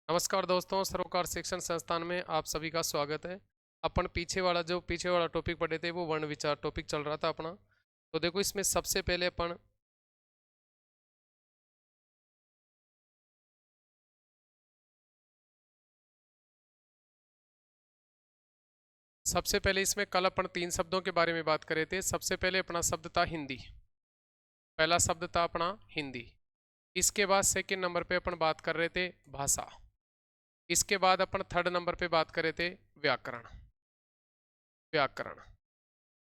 नमस्कार दोस्तों, सरोकार शिक्षण संस्थान में आप सभी का स्वागत है। अपन पीछे वाला टॉपिक पढ़े थे वो वर्ण विचार टॉपिक चल रहा था अपना। तो देखो इसमें सबसे पहले इसमें कल अपन 3 शब्दों के बारे में बात करे थे। सबसे पहले अपना शब्द था हिंदी। पहला शब्द था अपना हिंदी। इसके बाद सेकंड नंबर पे अपन बात कर रहे थे भाषा। इसके बाद अपन थर्ड नंबर पे बात करे थे व्याकरण। व्याकरण।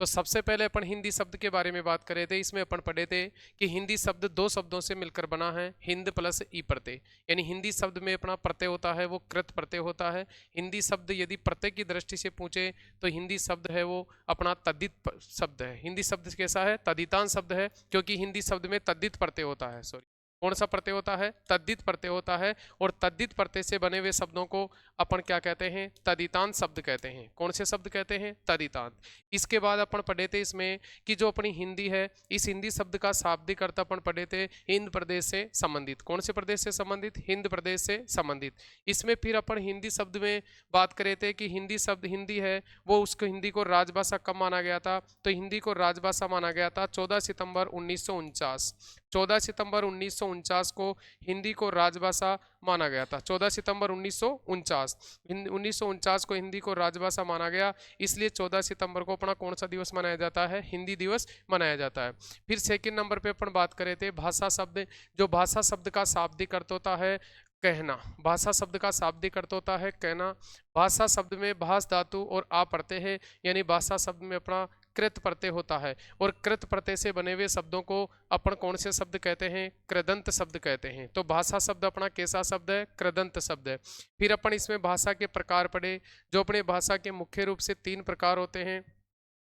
तो सबसे पहले अपन हिंदी शब्द के बारे में बात कर रहे थे। इसमें अपन पढ़े थे कि हिंदी शब्द 2 शब्दों से मिलकर बना है, हिंद प्लस ई प्रत्यय। यानी हिंदी शब्द में अपना प्रत्यय होता है वो कृत प्रत्यय होता है। हिंदी शब्द यदि प्रत्यय की दृष्टि से पूछे तो हिंदी शब्द है वो अपना तद्धित शब्द है। हिंदी शब्द कैसा है? तद्धितांत शब्द है, क्योंकि हिंदी शब्द में तद्धित प्रत्यय होता है। सॉरी, कौन सा प्रत्यय होता है? तद्धित प्रत्यय होता है। और तद्धित प्रत्यय से बने हुए शब्दों को अपन क्या कहते हैं? तद्धितांत शब्द कहते हैं। कौन से शब्द कहते हैं? तद्धितांत। इसके बाद अपन पढ़े थे इसमें कि जो अपनी हिंदी है, इस हिंदी शब्द का शाब्दिक अर्थ अपन पढ़े थे हिंद प्रदेश से संबंधित। कौन से प्रदेश से संबंधित? हिंद प्रदेश से संबंधित। इसमें फिर अपन हिंदी शब्द में बात करे थे कि हिंदी शब्द हिंदी है वो उसको हिंदी को राजभाषा कब माना गया था? तो हिंदी को राजभाषा माना गया था 14 सितंबर 1949। 14 सितंबर 1949 को हिंदी को राजभाषा माना गया था। 14 सितंबर 1949 को हिंदी को राजभाषा माना गया। इसलिए 14 सितंबर को अपना कौन सा दिवस मनाया जाता है? हिंदी दिवस मनाया जाता है। फिर सेकंड नंबर पे अपन बात करे थे भाषा शब्द। जो भाषा शब्द का शाब्दिक अर्थ होता है कहना। भाषा शब्द का शाब्दिक अर्थ होता है कहना। भाषा शब्द में भाष धातु और आ प्रत्यय है, यानी भाषा शब्द में अपना कृत प्रत्यय होता है। और कृत प्रत्यय से बने हुए शब्दों को अपन कौन से शब्द कहते हैं? कृदंत शब्द कहते हैं। तो भाषा शब्द अपना कैसा शब्द है? कृदंत शब्द है। फिर अपन इसमें भाषा के प्रकार पढ़े। जो अपने भाषा के मुख्य रूप से 3 प्रकार होते हैं।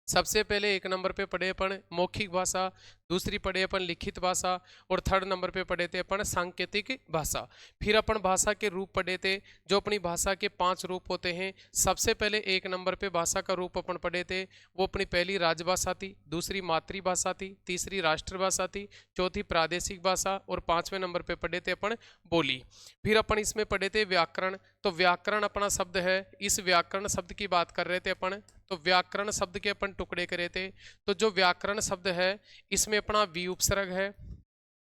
सबसे पहले 1 नंबर पे पढ़े अपन मौखिक भाषा, दूसरी पढ़े अपन लिखित भाषा, और थर्ड नंबर पे पढ़े थे अपन सांकेतिक भाषा। फिर अपन भाषा के रूप पढ़े थे। जो अपनी भाषा के 5 रूप होते हैं। सबसे पहले 1 नंबर पे भाषा का रूप अपन पढ़े थे, वो अपनी पहली राजभाषा थी, दूसरी मातृभाषा थी, तीसरी राष्ट्रभाषा थी, चौथी प्रादेशिक भाषा, और 5वें नंबर पे पढ़े थे अपन बोली। फिर अपन इसमें पढ़े थे व्याकरण। तो व्याकरण अपना शब्द है। इस व्याकरण शब्द की बात कर रहे थे अपन। तो व्याकरण शब्द के अपन टुकड़े करे थे। तो जो व्याकरण शब्द है इसमें अपना वी उपसर्ग है।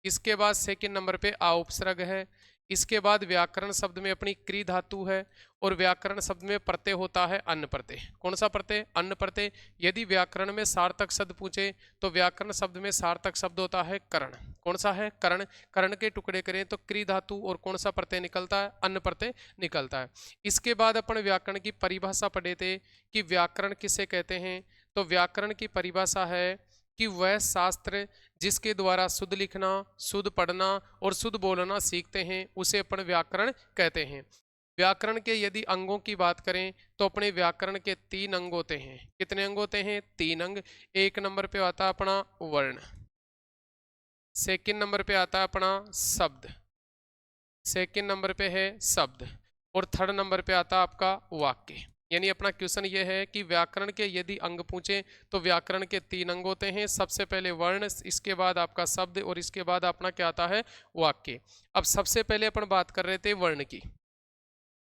इसके बाद सेकंड नंबर पे आ उपसर्ग है। इसके बाद व्याकरण शब्द में अपनी क्री धातु है। और व्याकरण शब्द में प्रत्यय होता है अन्न प्रत्यय। कौन सा प्रत्यय? अन्न प्रत्यय। यदि व्याकरण में सार्थक शब्द पूछे तो व्याकरण शब्द में सार्थक शब्द होता है करण। कौन सा है? करण। करण के टुकड़े करें तो क्री धातु और कौन सा प्रत्यय निकलता है? अन्न प्रत्यय निकलता है। इसके बाद अपन व्याकरण की परिभाषा पढ़े थे कि व्याकरण किसे कहते हैं। तो व्याकरण की परिभाषा है कि वह शास्त्र जिसके द्वारा शुद्ध लिखना, शुद्ध पढ़ना और शुद्ध बोलना सीखते हैं उसे अपन व्याकरण कहते हैं। व्याकरण के यदि अंगों की बात करें तो अपने व्याकरण के 3 अंग होते हैं। कितने अंग होते हैं? 3 अंग। 1 नंबर पे आता है अपना वर्ण, सेकंड नंबर पे आता है अपना शब्द, सेकंड नंबर पे है शब्द, और थर्ड नंबर पे आता है आपका वाक्य। यानी अपना क्वेश्चन ये है कि व्याकरण के यदि अंग पूछे तो व्याकरण के 3 अंग होते हैं। सबसे पहले वर्ण, इसके बाद आपका शब्द, और इसके बाद अपना क्या आता है? वाक्य। अब सबसे पहले अपन बात कर रहे थे वर्ण की।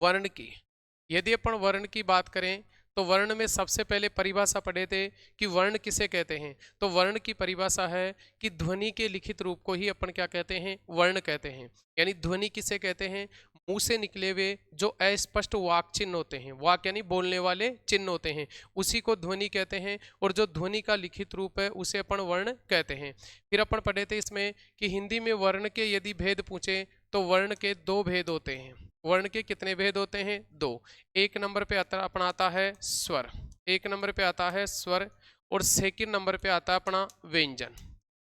वर्ण की यदि अपन वर्ण की बात करें तो वर्ण में सबसे पहले परिभाषा पढ़े थे कि वर्ण किसे कहते हैं। तो वर्ण की परिभाषा है कि ध्वनि के लिखित रूप को ही अपन क्या कहते हैं? वर्ण कहते हैं। यानी ध्वनि किसे कहते हैं? मुंह से निकले हुए जो अस्पष्ट वाक चिन्ह होते हैं, वाक यानी बोलने वाले चिन्ह होते हैं, उसी को ध्वनि कहते हैं। और जो ध्वनि का लिखित रूप है उसे अपन वर्ण कहते हैं। फिर अपन पढ़े थे इसमें कि हिंदी में वर्ण के यदि भेद पूछे तो वर्ण के 2 भेद होते हैं। वर्ण के कितने भेद होते हैं? 2। 1 नंबर पे अपना आता है स्वर। 1 नंबर पे आता है स्वर, और सेकंड नंबर पे आता है अपना व्यंजन।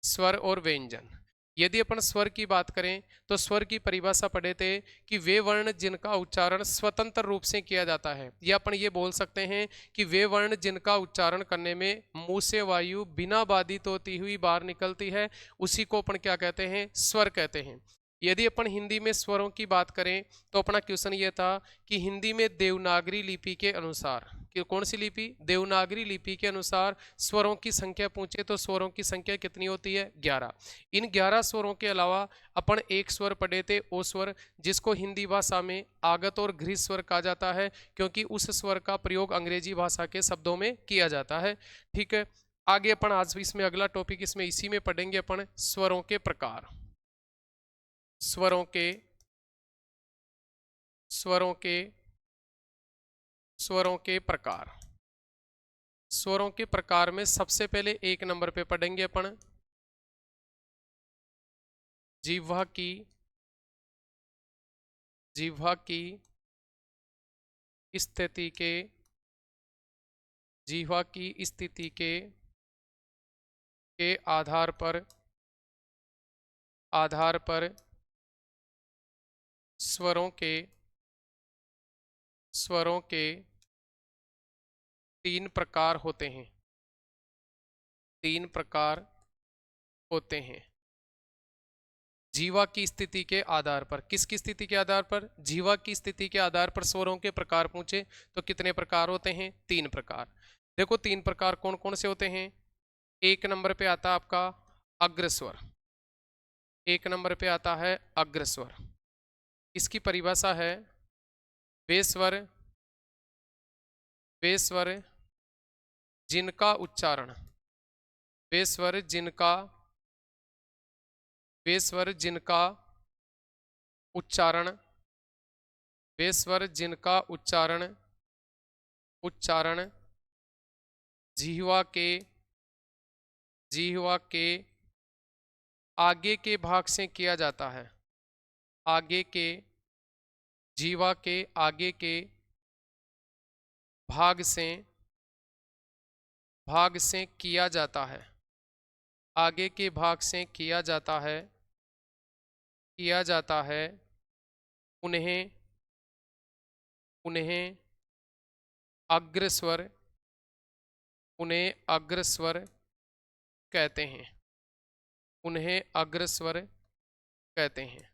स्वर और व्यंजन। यदि अपन स्वर की बात करें तो स्वर की परिभाषा पढ़े थे कि वे वर्ण जिनका उच्चारण स्वतंत्र रूप से किया जाता है, या अपन ये बोल सकते हैं कि वे वर्ण जिनका उच्चारण करने में मुंह से वायु बिना बाधित होती हुई बाहर निकलती है, उसी को अपन क्या कहते हैं? स्वर कहते हैं। यदि अपन हिंदी में स्वरों की बात करें तो अपना क्वेश्चन ये था कि हिंदी में देवनागरी लिपि के अनुसार, कौन सी लिपि? देवनागरी लिपि के अनुसार स्वरों की संख्या पूछे तो स्वरों की संख्या कितनी होती है? 11। इन 11 स्वरों के अलावा अपन एक स्वर पढ़े थे, ओ स्वर, जिसको हिंदी भाषा में आगत और गृह स्वर कहा जाता है, क्योंकि उस स्वर का प्रयोग अंग्रेजी भाषा के शब्दों में किया जाता है। ठीक है, आगे अपन आज इसमें अगला टॉपिक इसमें इसी में पढ़ेंगे अपन स्वरों के प्रकार। स्वरों के स्वरों के स्वरों के प्रकार। स्वरों के प्रकार में सबसे पहले 1 नंबर पे पढ़ेंगे अपन जिह्वा की स्थिति के जिह्वा की स्थिति के आधार पर स्वरों के 3 प्रकार होते हैं। 3 प्रकार होते हैं जीवा की स्थिति के आधार पर। किसकी स्थिति के आधार पर? जीवा की स्थिति के आधार पर स्वरों के प्रकार पूछे तो कितने प्रकार होते हैं? 3 प्रकार। देखो 3 प्रकार कौन कौन से होते हैं। 1 नंबर पे आता है आपका अग्रस्वर। 1 नंबर पे आता है अग्रस्वर। इसकी परिभाषा है वे स्वर जिनका उच्चारण वे स्वर जिनका उच्चारण जिह्वा के आगे के भाग से किया जाता है। जीवा के आगे के भाग से किया जाता है। आगे के भाग से किया जाता है उन्हें अग्रस्वर कहते हैं।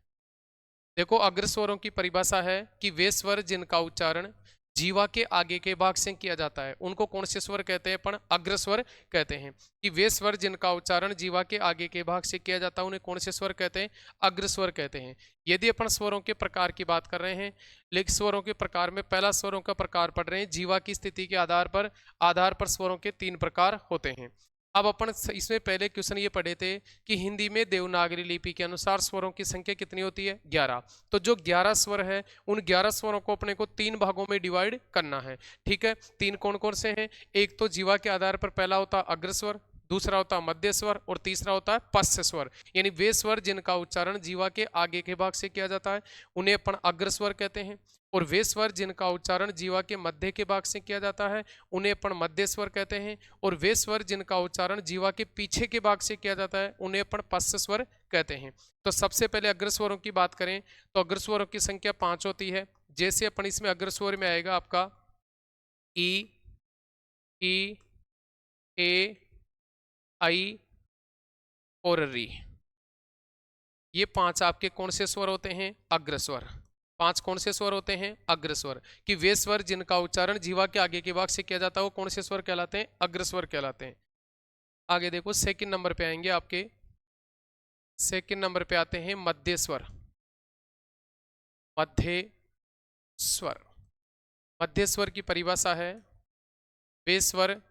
देखो अग्रस्वरों की परिभाषा है कि वे स्वर जिनका उच्चारण जीवा के आगे के भाग से किया जाता है उनको कौन से स्वर कहते हैं? अपन अग्रस्वर कहते हैं। कि वे स्वर जिनका उच्चारण जीवा के आगे के भाग से किया जाता है उन्हें कौन से स्वर कहते हैं? अग्रस्वर कहते हैं। यदि अपन स्वरों के प्रकार की बात कर रहे हैं, लेकिन स्वरों के प्रकार में पहला स्वरों का प्रकार पढ़ रहे हैं, जीवा की स्थिति के आधार पर स्वरों के 3 प्रकार होते हैं। अब अपन इसमें पहले क्वेश्चन ये पढ़े थे कि हिंदी में देवनागरी लिपि के अनुसार स्वरों की संख्या कितनी होती है? 11। तो जो 11 स्वर है उन 11 स्वरों को अपने को 3 भागों में डिवाइड करना है। ठीक है, 3 कौन कौन से हैं? एक तो जीवा के आधार पर पहला होता है अग्रस्वर, दूसरा होता है मध्य स्वर और तीसरा होता है पश्च स्वर। यानी वे स्वर जिनका उच्चारण जीवा के आगे के भाग से किया जाता है उन्हें अपन अग्रस्वर कहते हैं, और वे स्वर जिनका उच्चारण जीवा के मध्य के भाग से किया जाता है उन्हें अपन मध्य स्वर कहते हैं, और वे स्वर जिनका उच्चारण जीवा के पीछे के भाग से किया जाता है उन्हें अपन पश्च स्वर कहते हैं। तो सबसे पहले अग्रस्वरों की बात करें तो अग्रस्वरों की संख्या 5 होती है। जैसे अपन इसमें अग्रस्वर में आएगा आपका ई, ए, आई और री। ये 5 आपके कौन से स्वर होते हैं? अग्रस्वर। 5 कौन से स्वर होते हैं? अग्रस्वर। कि वे स्वर जिनका उच्चारण जीवा के आगे के भाग से किया जाता है वो कौन से स्वर कहलाते हैं? अग्रस्वर कहलाते हैं। आगे देखो सेकंड नंबर पे आएंगे आपके, सेकंड नंबर पे आते हैं मध्य स्वर। मध्य स्वर की परिभाषा है वे स्वर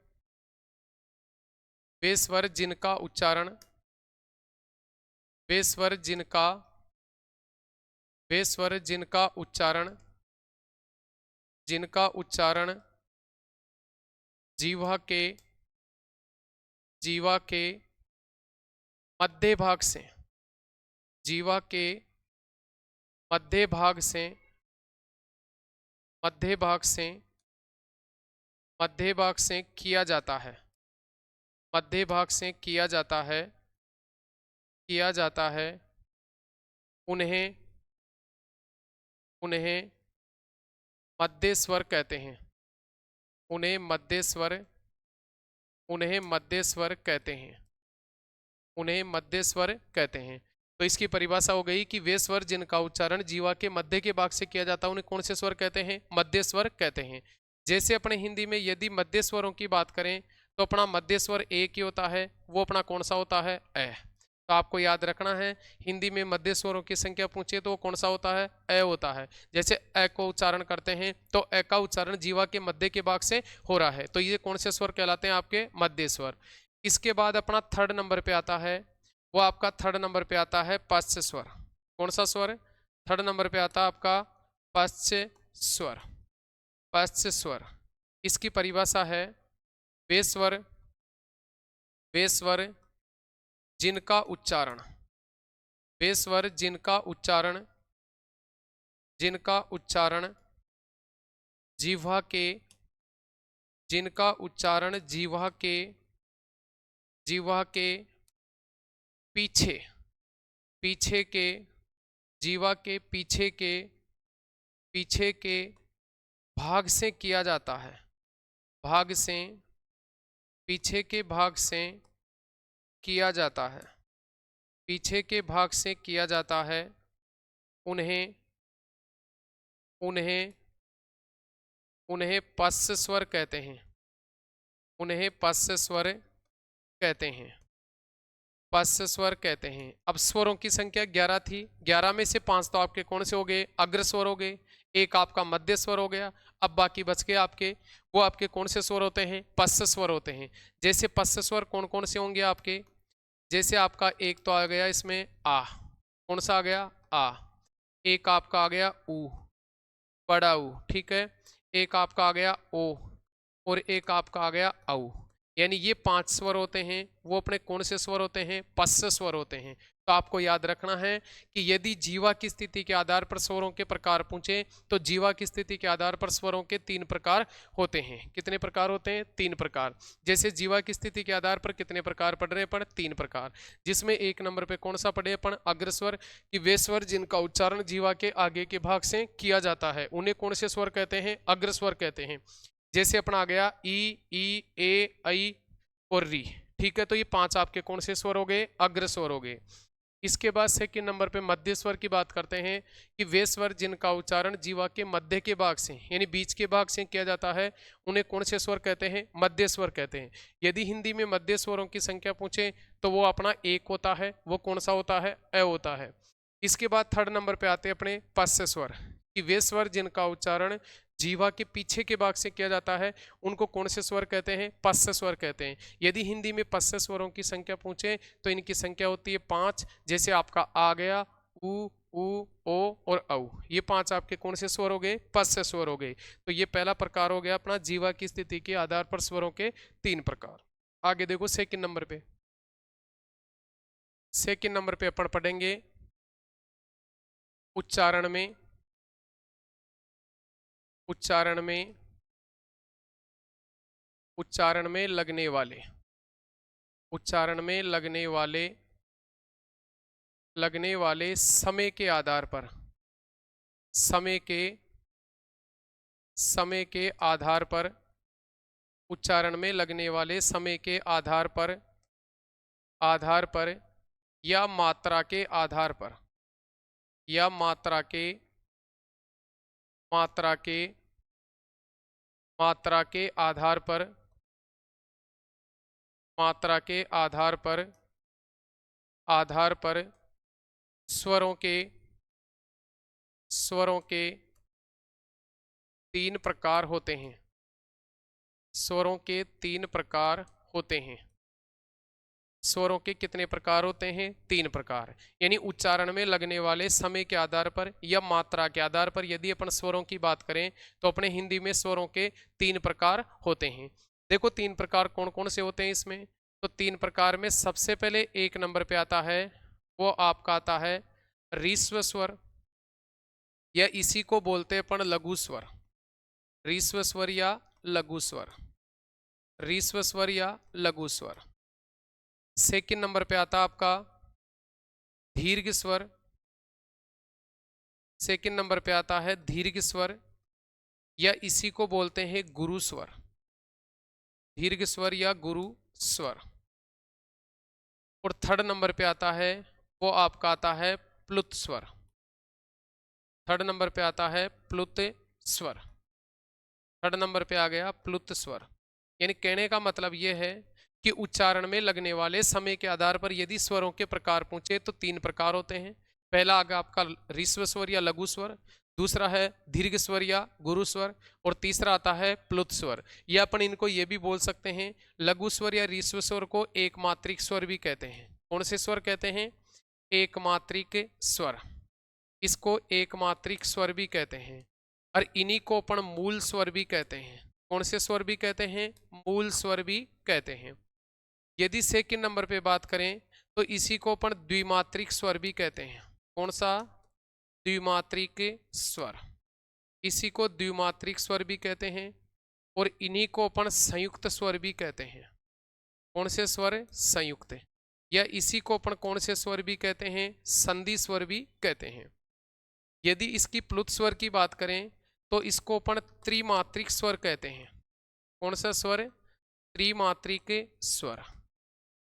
जिनका उच्चारण जीवा के मध्य भाग से किया जाता है उन्हें मध्य स्वर कहते हैं। उन्हें मध्य स्वर कहते हैं। तो इसकी परिभाषा हो गई कि वे स्वर जिनका उच्चारण जीवा के मध्य के भाग से किया जाता है उन्हें कौन से स्वर कहते हैं? मध्य स्वर कहते हैं। जैसे अपने हिंदी में यदि मध्य स्वरों की बात करें तो अपना मध्य स्वर एक ही होता है, वो अपना कौन सा होता है, ए। तो आपको याद रखना है, हिंदी में मध्य स्वरों की संख्या पूछे तो वो कौन सा होता है, ए होता है। जैसे ए को उच्चारण करते हैं तो ए का उच्चारण जीवा के मध्य के भाग से हो रहा है, तो ये कौन से स्वर कहलाते हैं, आपके मध्य स्वर। इसके बाद अपना थर्ड नंबर पे आता है, वो आपका थर्ड नंबर पे आता है पश्च स्वर। कौन सा स्वर, थर्ड नंबर पे आता है आपका पश्च स्वर। पश्च स्वर, इसकी परिभाषा है वे स्वर, वे स्वर जिनका उच्चारण, वे स्वर जिनका उच्चारण, जिनका उच्चारण जिह्वा के, जिनका उच्चारण जिह्वा के, जिह्वा के पीछे, पीछे के, जीवा के पीछे के, पीछे के भाग से किया जाता है, भाग से, पीछे के भाग से किया जाता है, पीछे के भाग से किया जाता है, उन्हें, उन्हें, उन्हें पश्च स्वर कहते हैं, उन्हें पश्च स्वर कहते हैं, पश्च स्वर कहते हैं। अब स्वरों की संख्या 11 थी, 11 में से 5 तो आपके कौन से हो गए, अग्र स्वर हो गए, एक आपका मध्य स्वर हो गया। अब बाकी बच गए आपके, वो आपके कौन से स्वर होते हैं, पश्च स्वर होते हैं। जैसे पश्च स्वर कौन कौन से होंगे आपके, जैसे आपका एक तो आ गया इसमें आ, कौन सा आ गया, आ। एक आपका आ गया ऊ, बड़ा ऊ, ठीक है। एक आपका आ गया ओ, और एक आपका आ गया औ। यानी ये 5 स्वर होते हैं, वो अपने कौन से स्वर होते हैं, पश्च स्वर होते हैं। तो आपको याद रखना है कि यदि जीवा की स्थिति के आधार पर स्वरों के प्रकार पूछे तो जीवा की स्थिति के आधार पर स्वरों के 3 प्रकार होते हैं। कितने प्रकार होते हैं, 3 प्रकार। जैसे जीवा की स्थिति के आधार पर कितने प्रकार पढ़ रहे हैं अपन, 3 प्रकार। जिसमें 1 नंबर पे कौन सा पढ़े अपन, अग्रस्वर, कि वे स्वर जिनका उच्चारण जीवा के आगे के भाग से किया जाता है उन्हें कौन से स्वर कहते हैं, अग्रस्वर कहते हैं। जैसे अपना आ गया ई ए आई और री, ठीक है। तो ये 5 आपके कौन से स्वर हो गए, अग्र स्वर हो गए। इसके बाद सेकंड नंबर पे मध्य स्वर की बात करते हैं कि वे स्वर जिनका उच्चारण जीवा के मध्य के भाग से यानी बीच के भाग से किया जाता है उन्हें कौन से स्वर कहते हैं, मध्य स्वर कहते हैं। यदि हिंदी में मध्य स्वरों की संख्या पूछे तो वो अपना एक होता है, वो कौन सा होता है, अ होता है। इसके बाद थर्ड नंबर पे आते हैं अपने पश्च स्वर, कि वे स्वर जिनका उच्चारण जीवा के पीछे के भाग से किया जाता है उनको कौन से स्वर कहते हैं, पश्च स्वर कहते हैं। यदि हिंदी में पश्च स्वरों की संख्या पूछे तो इनकी संख्या होती है 5। जैसे आपका आ गया उ ओ और औ, ये 5 आपके कौन से स्वर हो गए, पश्च स्वर हो गए। तो ये पहला प्रकार हो गया अपना जीवा की स्थिति के आधार पर स्वरों के 3 प्रकार। आगे देखो सेकंड नंबर पे, सेकंड नंबर पे अपन पढ़ेंगे उच्चारण में, उच्चारण में, उच्चारण में लगने वाले, उच्चारण में लगने वाले, लगने वाले समय के आधार पर, समय के, समय के आधार पर, उच्चारण में लगने वाले समय के आधार पर, आधार पर या मात्रा के आधार पर, या मात्रा के, मात्रा के, मात्रा के आधार पर, मात्रा के आधार पर, आधार पर स्वरों के, स्वरों के 3 प्रकार होते हैं, स्वरों के 3 प्रकार होते हैं। स्वरों के कितने प्रकार होते हैं, 3 प्रकार। यानी उच्चारण में लगने वाले समय के आधार पर या मात्रा के आधार पर यदि अपन स्वरों की बात करें तो अपने हिंदी में स्वरों के 3 प्रकार होते हैं। देखो 3 प्रकार कौन कौन से होते हैं इसमें, तो 3 प्रकार में सबसे पहले 1 नंबर पे आता है, वो आपका आता है रीस्व स्वर, या इसी को बोलते हैं अपन लघु स्वर। रीस्व स्वर या लघु स्वर, रीस्व स्वर या लघु स्वर। सेकंड नंबर पे आता आपका दीर्घ स्वर, सेकंड नंबर पे आता है दीर्घ स्वर, या इसी को बोलते हैं गुरु स्वर, दीर्घ स्वर या गुरु स्वर। और थर्ड नंबर पे आता है, वो आपका आता है प्लुत स्वर, थर्ड नंबर पे आता है प्लुत स्वर। थर्ड नंबर पे आ गया प्लुत स्वर। यानी कहने का मतलब ये है कि उच्चारण में लगने वाले समय के आधार पर यदि स्वरों के प्रकार पूछे तो 3 प्रकार होते हैं। पहला आ गया आपका ह्रस्व स्वर या लघु स्वर, दूसरा है दीर्घ स्वर या गुरु स्वर, और तीसरा आता है प्लुत स्वर। या अपन इनको ये भी बोल सकते हैं, लघु स्वर या ह्रस्व स्वर को एक मात्रिक स्वर भी कहते हैं। कौन से स्वर कहते हैं? एक मात्रिक स्वर। इसको एक मात्रिक स्वर भी कहते हैं, और इन्हीं को अपन मूल स्वर भी कहते हैं। कौन से स्वर भी कहते हैं? मूल स्वर भी कहते हैं। यदि सेकंड नंबर पे बात करें तो इसी को अपन द्विमात्रिक स्वर भी कहते हैं। कौन सा? द्विमात्रिक स्वर। इसी को द्विमात्रिक स्वर भी कहते हैं, और इन्हीं को अपन संयुक्त स्वर भी कहते हैं। कौन से स्वर? संयुक्त। या इसी को अपन कौन से स्वर भी कहते हैं? संधि स्वर भी कहते हैं। यदि इसकी प्लुत स्वर की बात करें तो इसको अपन त्रिमात्रिक स्वर कहते हैं। कौन सा स्वर? त्रिमात्रिक स्वर।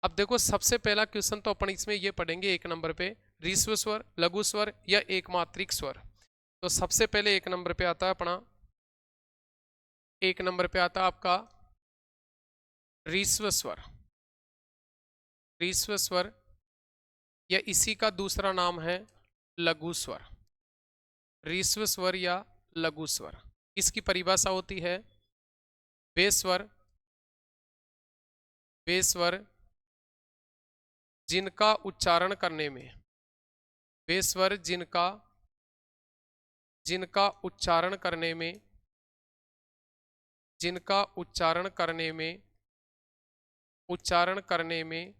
अब देखो, सबसे पहला क्वेश्चन तो अपन इसमें ये पढ़ेंगे एक नंबर पे, ह्रस्व स्वर, लघु स्वर या एक मात्रिक स्वर। तो सबसे पहले एक नंबर पे आता है अपना, एक नंबर पे आता है आपका ह्रस्व स्वर। ह्रस्व स्वर या इसी का दूसरा नाम है लघु स्वर। ह्रस्व स्वर या लघु स्वर, इसकी परिभाषा होती है वे स्वर जिनका उच्चारण करने में, वे स्वर जिनका उच्चारण करने में, जिनका उच्चारण करने में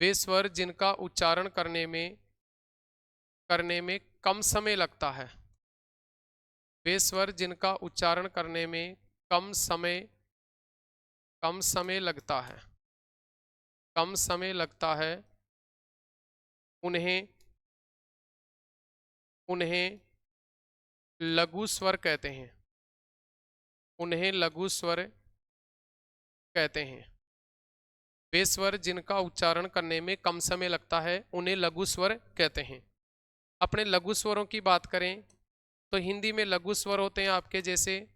वे स्वर जिनका उच्चारण करने में कम समय लगता है। वे स्वर जिनका उच्चारण करने में कम समय लगता है, उन्हें लघु स्वर कहते हैं। उन्हें लघु स्वर कहते हैं। वे स्वर जिनका उच्चारण करने में कम समय लगता है उन्हें लघु स्वर कहते हैं। अपने लघु स्वरों की बात करें तो हिंदी में लघु स्वर होते हैं आपके जैसे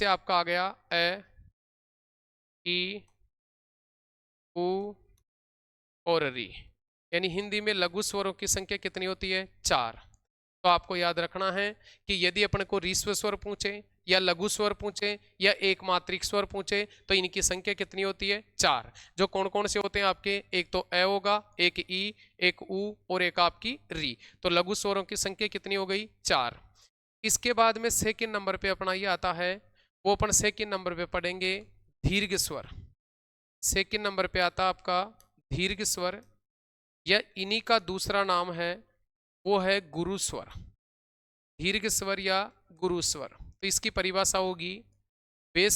आपका आ गया ए, ई, उ और री। यानी हिंदी में लघु स्वरों की संख्या कितनी होती है? 4। तो आपको याद रखना है कि यदि अपन को ह्रस्व स्वर पूछे या लघु स्वर पूछे या एक मात्रिक स्वर पूछे तो इनकी संख्या कितनी होती है? 4। जो कौन कौन से होते हैं आपके? एक तो ए होगा, एक ई, एक उ और एक आपकी री। तो लघु स्वरों की संख्या कितनी हो गई? 4। इसके बाद में सेकंड नंबर पे अपना ये आता है, वो अपन सेकंड नंबर पे पढ़ेंगे दीर्घ स्वर। सेकंड नंबर पे आता आपका दीर्घ स्वर, या इन्हीं का दूसरा नाम है वो है गुरु स्वर। दीर्घ स्वर या गुरु स्वर, तो इसकी परिभाषा होगी वे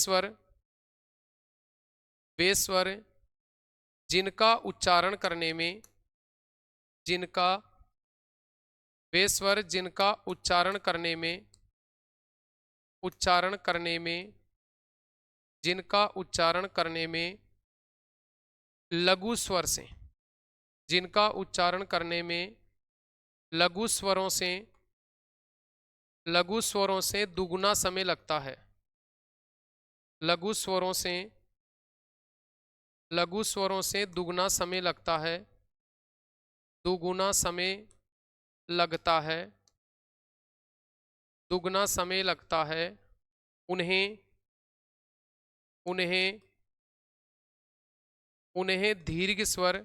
स्वर जिनका उच्चारण करने में वे स्वर जिनका उच्चारण करने में लघु स्वर से, जिनका उच्चारण करने में लघु स्वरों से दुगुना समय लगता है। लघु स्वरों से दुगुना समय लगता है, दुगुना समय लगता है। उन्हें दीर्घ स्वर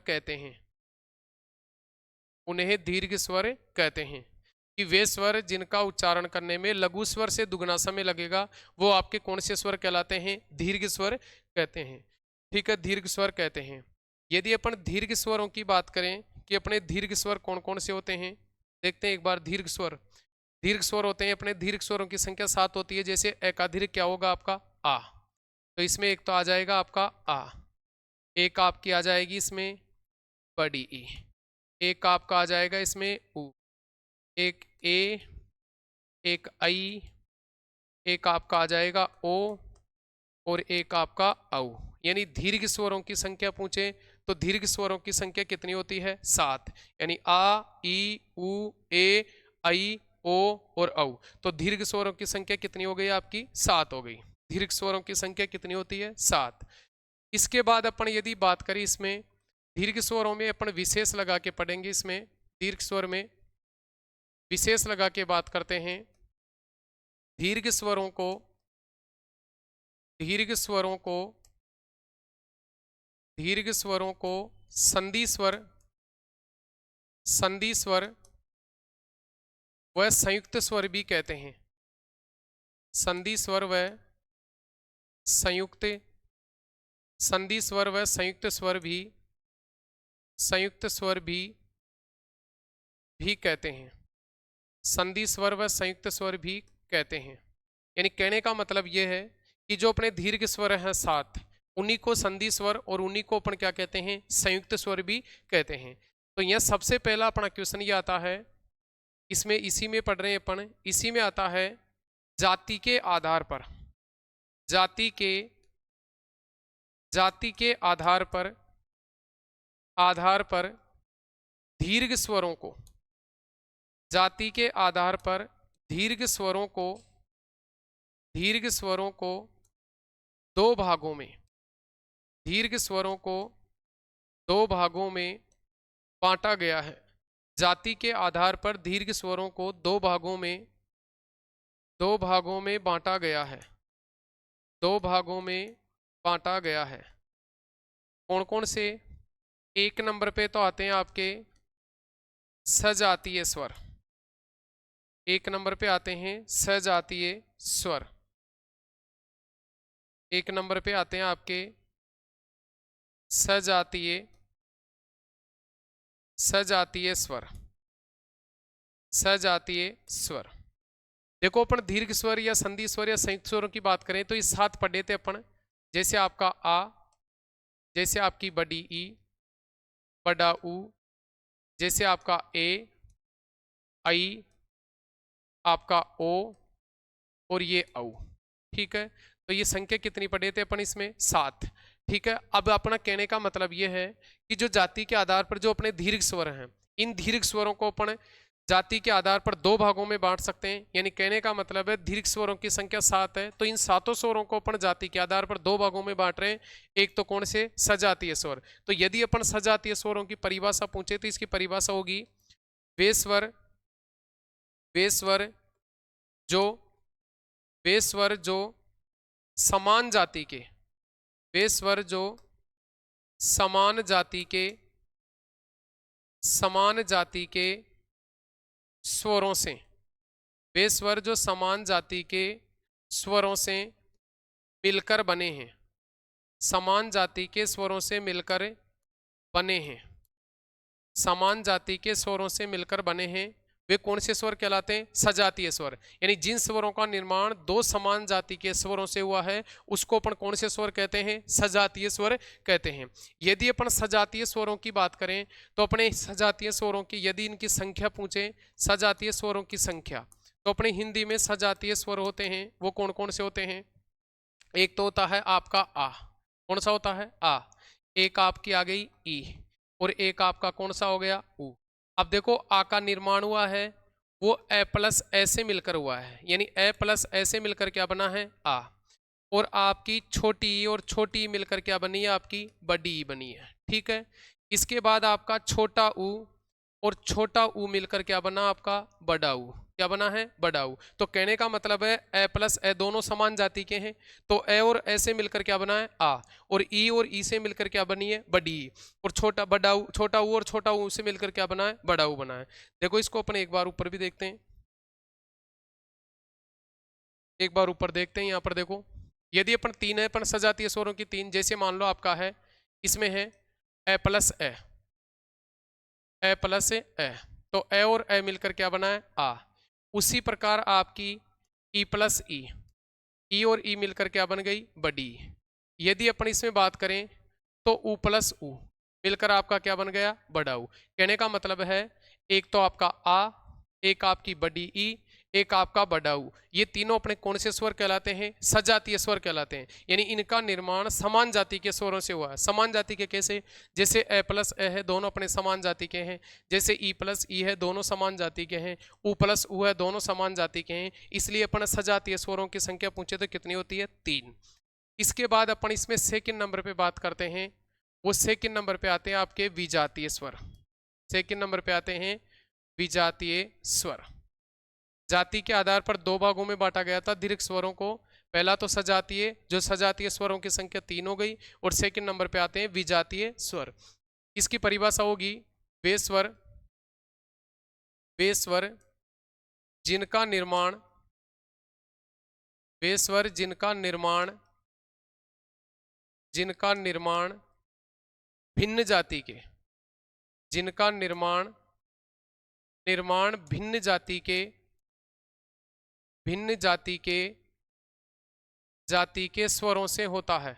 कहते हैं। उन्हें दीर्घ स्वर कहते हैं कि वे स्वर जिनका उच्चारण करने में लघु स्वर से दुगना समय लगेगा वो आपके कौन से स्वर कहलाते हैं? दीर्घ स्वर कहते हैं। ठीक है, दीर्घ स्वर कहते हैं। यदि अपन दीर्घ स्वरों की बात करें कि अपने दीर्घ स्वर कौन कौन से होते हैं, देखते हैं एक बार। दीर्घ स्वर होते हैं अपने, दीर्घ स्वरों की संख्या 7 होती है। जैसे ए का दीर्घ क्या होगा आपका? आ। तो इसमें एक तो आ जाएगा आपका आ, एक आपकी आ जाएगी इसमें बड़ी ई, एक आपका आ जाएगा इसमें उ, एक ए, एक आई, एक आपका आ जाएगा ओ और एक आपका औ। यानी दीर्घ स्वरों की संख्या पूछे तो दीर्घ स्वरों की संख्या कितनी होती है? 7। यानी आ, ई, उ, ए, आई, ओ और औ। तो दीर्घ स्वरों की संख्या कितनी हो गई आपकी? 7 हो गई। दीर्घ स्वरों की संख्या कितनी होती है? 7। इसके बाद अपन यदि बात करें इसमें दीर्घ स्वरों में, अपन विशेष लगा के पढ़ेंगे। इसमें दीर्घ स्वर में विशेष लगा के बात करते हैं। दीर्घ स्वरों को दीर्घ स्वरों को दीर्घ स्वरों को संधि स्वर व संयुक्त स्वर भी कहते हैं। संधि स्वर व संयुक्त स्वर भी कहते हैं। संधि स्वर व संयुक्त स्वर भी कहते हैं। यानी कहने का मतलब यह है कि जो अपने दीर्घ स्वर हैं 7, उन्हीं को संधि स्वर और उन्हीं को अपन क्या कहते हैं? संयुक्त स्वर भी कहते हैं। तो यह सबसे पहला अपना क्वेश्चन ये आता है, इसमें इसी में पढ़ रहे हैं अपन, इसी में आता है जाति के आधार पर दीर्घ स्वरों को दो भागों में बांटा गया है। जाति के आधार पर दीर्घ स्वरों को दो भागों में बांटा गया है। कौन कौन से? एक नंबर पे तो आते हैं आपके सजातीय स्वर। एक नंबर पे आते हैं सजातीय स्वर। एक नंबर पे आते हैं आपके सजातीय स्वर। देखो अपन दीर्घ स्वर या संधि स्वर या संयुक्त स्वरों की बात करें तो इस 7 पढ़े थे अपन। जैसे आपका आ, जैसे आपकी बड़ी ई, बड़ा ऊ, जैसे आपका ए, आई, आपका ओ और ये औ। ठीक है, तो ये संख्या कितनी पढ़े थे अपन इसमें? 7। ठीक है, अब अपना कहने का मतलब ये है कि जो जाति के आधार पर जो अपने दीर्घ स्वर हैं, इन दीर्घ स्वरों को अपन जाति के आधार पर दो भागों में बांट सकते हैं। यानी कहने का मतलब है दीर्घ स्वरों की संख्या 7 है, तो इन 7 स्वरों को अपन जाति के आधार पर दो भागों में बांट रहे हैं। एक तो कौन से? सजातीय स्वर। तो यदि अपन सजातीय स्वरों की परिभाषा पूछे तो इसकी परिभाषा होगी वे स्वर जो समान जाति के स्वरों से, वे स्वर जो समान जाति के स्वरों से मिलकर बने हैं। समान जाति के स्वरों से मिलकर बने हैं। समान जाति के स्वरों से मिलकर बने हैं, वे कौन से स्वर कहलाते हैं? सजातीय स्वर। यानी जिन स्वरों का निर्माण दो समान जाति के स्वरों से हुआ है उसको अपन कौन से स्वर कहते हैं? सजातीय स्वर कहते हैं। यदि अपन सजातीय स्वरों की बात करें तो अपने सजातीय स्वरों की यदि इनकी संख्या पूछे, सजातीय स्वरों की संख्या, तो अपने हिंदी में सजातीय स्वर होते हैं वो कौन कौन से होते हैं? एक तो होता है आपका आ। कौन सा होता है? आ। एक आपकी आ गई ई और एक आपका कौन सा हो गया? ऊ। अब देखो आ का निर्माण हुआ है वो ए प्लस ए से मिलकर हुआ है। यानी ए प्लस ए से मिलकर क्या बना है? आ। और आपकी छोटी ई और छोटी ई मिलकर क्या बनी है? आपकी बड़ी ई बनी है। ठीक है, इसके बाद आपका छोटा ऊ और छोटा ऊ मिलकर क्या बना? आपका बड़ा ऊ। क्या बना है? बड़ा ऊ। तो कहने का मतलब है ए प्लस ए दोनों समान जाति के हैं, तो ए और ए से मिलकर क्या बना है? आ। और ई से मिलकर क्या बनी है? बड़ी ई। और छोटा ऊ और छोटा ऊ से मिलकर क्या बना है? बड़ा ऊ बना है। देखो इसको अपन एक बार ऊपर भी देखते हैं, एक बार ऊपर देखते हैं। यहाँ पर देखो यदि अपन 3 है, अपन सजातीय स्वरों की 3, जैसे मान लो आपका है इसमें है ए प्लस ए, ए प्लस ए, तो ए और ए मिलकर क्या बना है? आ। उसी प्रकार आपकी ई प्लस ई और ई मिलकर क्या बन गई? बड़ी। यदि अपन इसमें बात करें तो ऊ प्लस ऊ मिलकर आपका क्या बन गया? बड़ा ऊ। कहने का मतलब है एक तो आपका आ, एक आपकी बड़ी ई, एक आपका बड़ा ऊ, ये तीनों अपने कौन से स्वर कहलाते हैं? सजातीय स्वर कहलाते हैं। यानी इनका निर्माण समान जाति के स्वरों से हुआ है। समान जाति के कैसे? जैसे ए प्लस ए है, दोनों अपने समान जाति के हैं। जैसे ई प्लस ई है, दोनों समान जाति के हैं। ऊ प्लस ऊ है, दोनों समान जाति के हैं। इसलिए अपन सजातीय स्वरों की संख्या पूछे तो कितनी होती है? 3। इसके बाद अपन इसमें सेकंड नंबर पे बात करते हैं। वो सेकंड नंबर पे आते हैं आपके विजातीय स्वर। सेकंड नंबर पे आते हैं विजातीय स्वर। जाति के आधार पर दो भागों में बांटा गया था दीर्घ स्वरों को। पहला तो सजातीय, जो सजातीय स्वरों की संख्या 3 हो गई, और सेकंड नंबर पे आते हैं विजातीय स्वर। इसकी परिभाषा होगी वे स्वर जिनका निर्माण वे स्वर जिनका निर्माण भिन्न जाति के भिन्न जाति के स्वरों से होता है।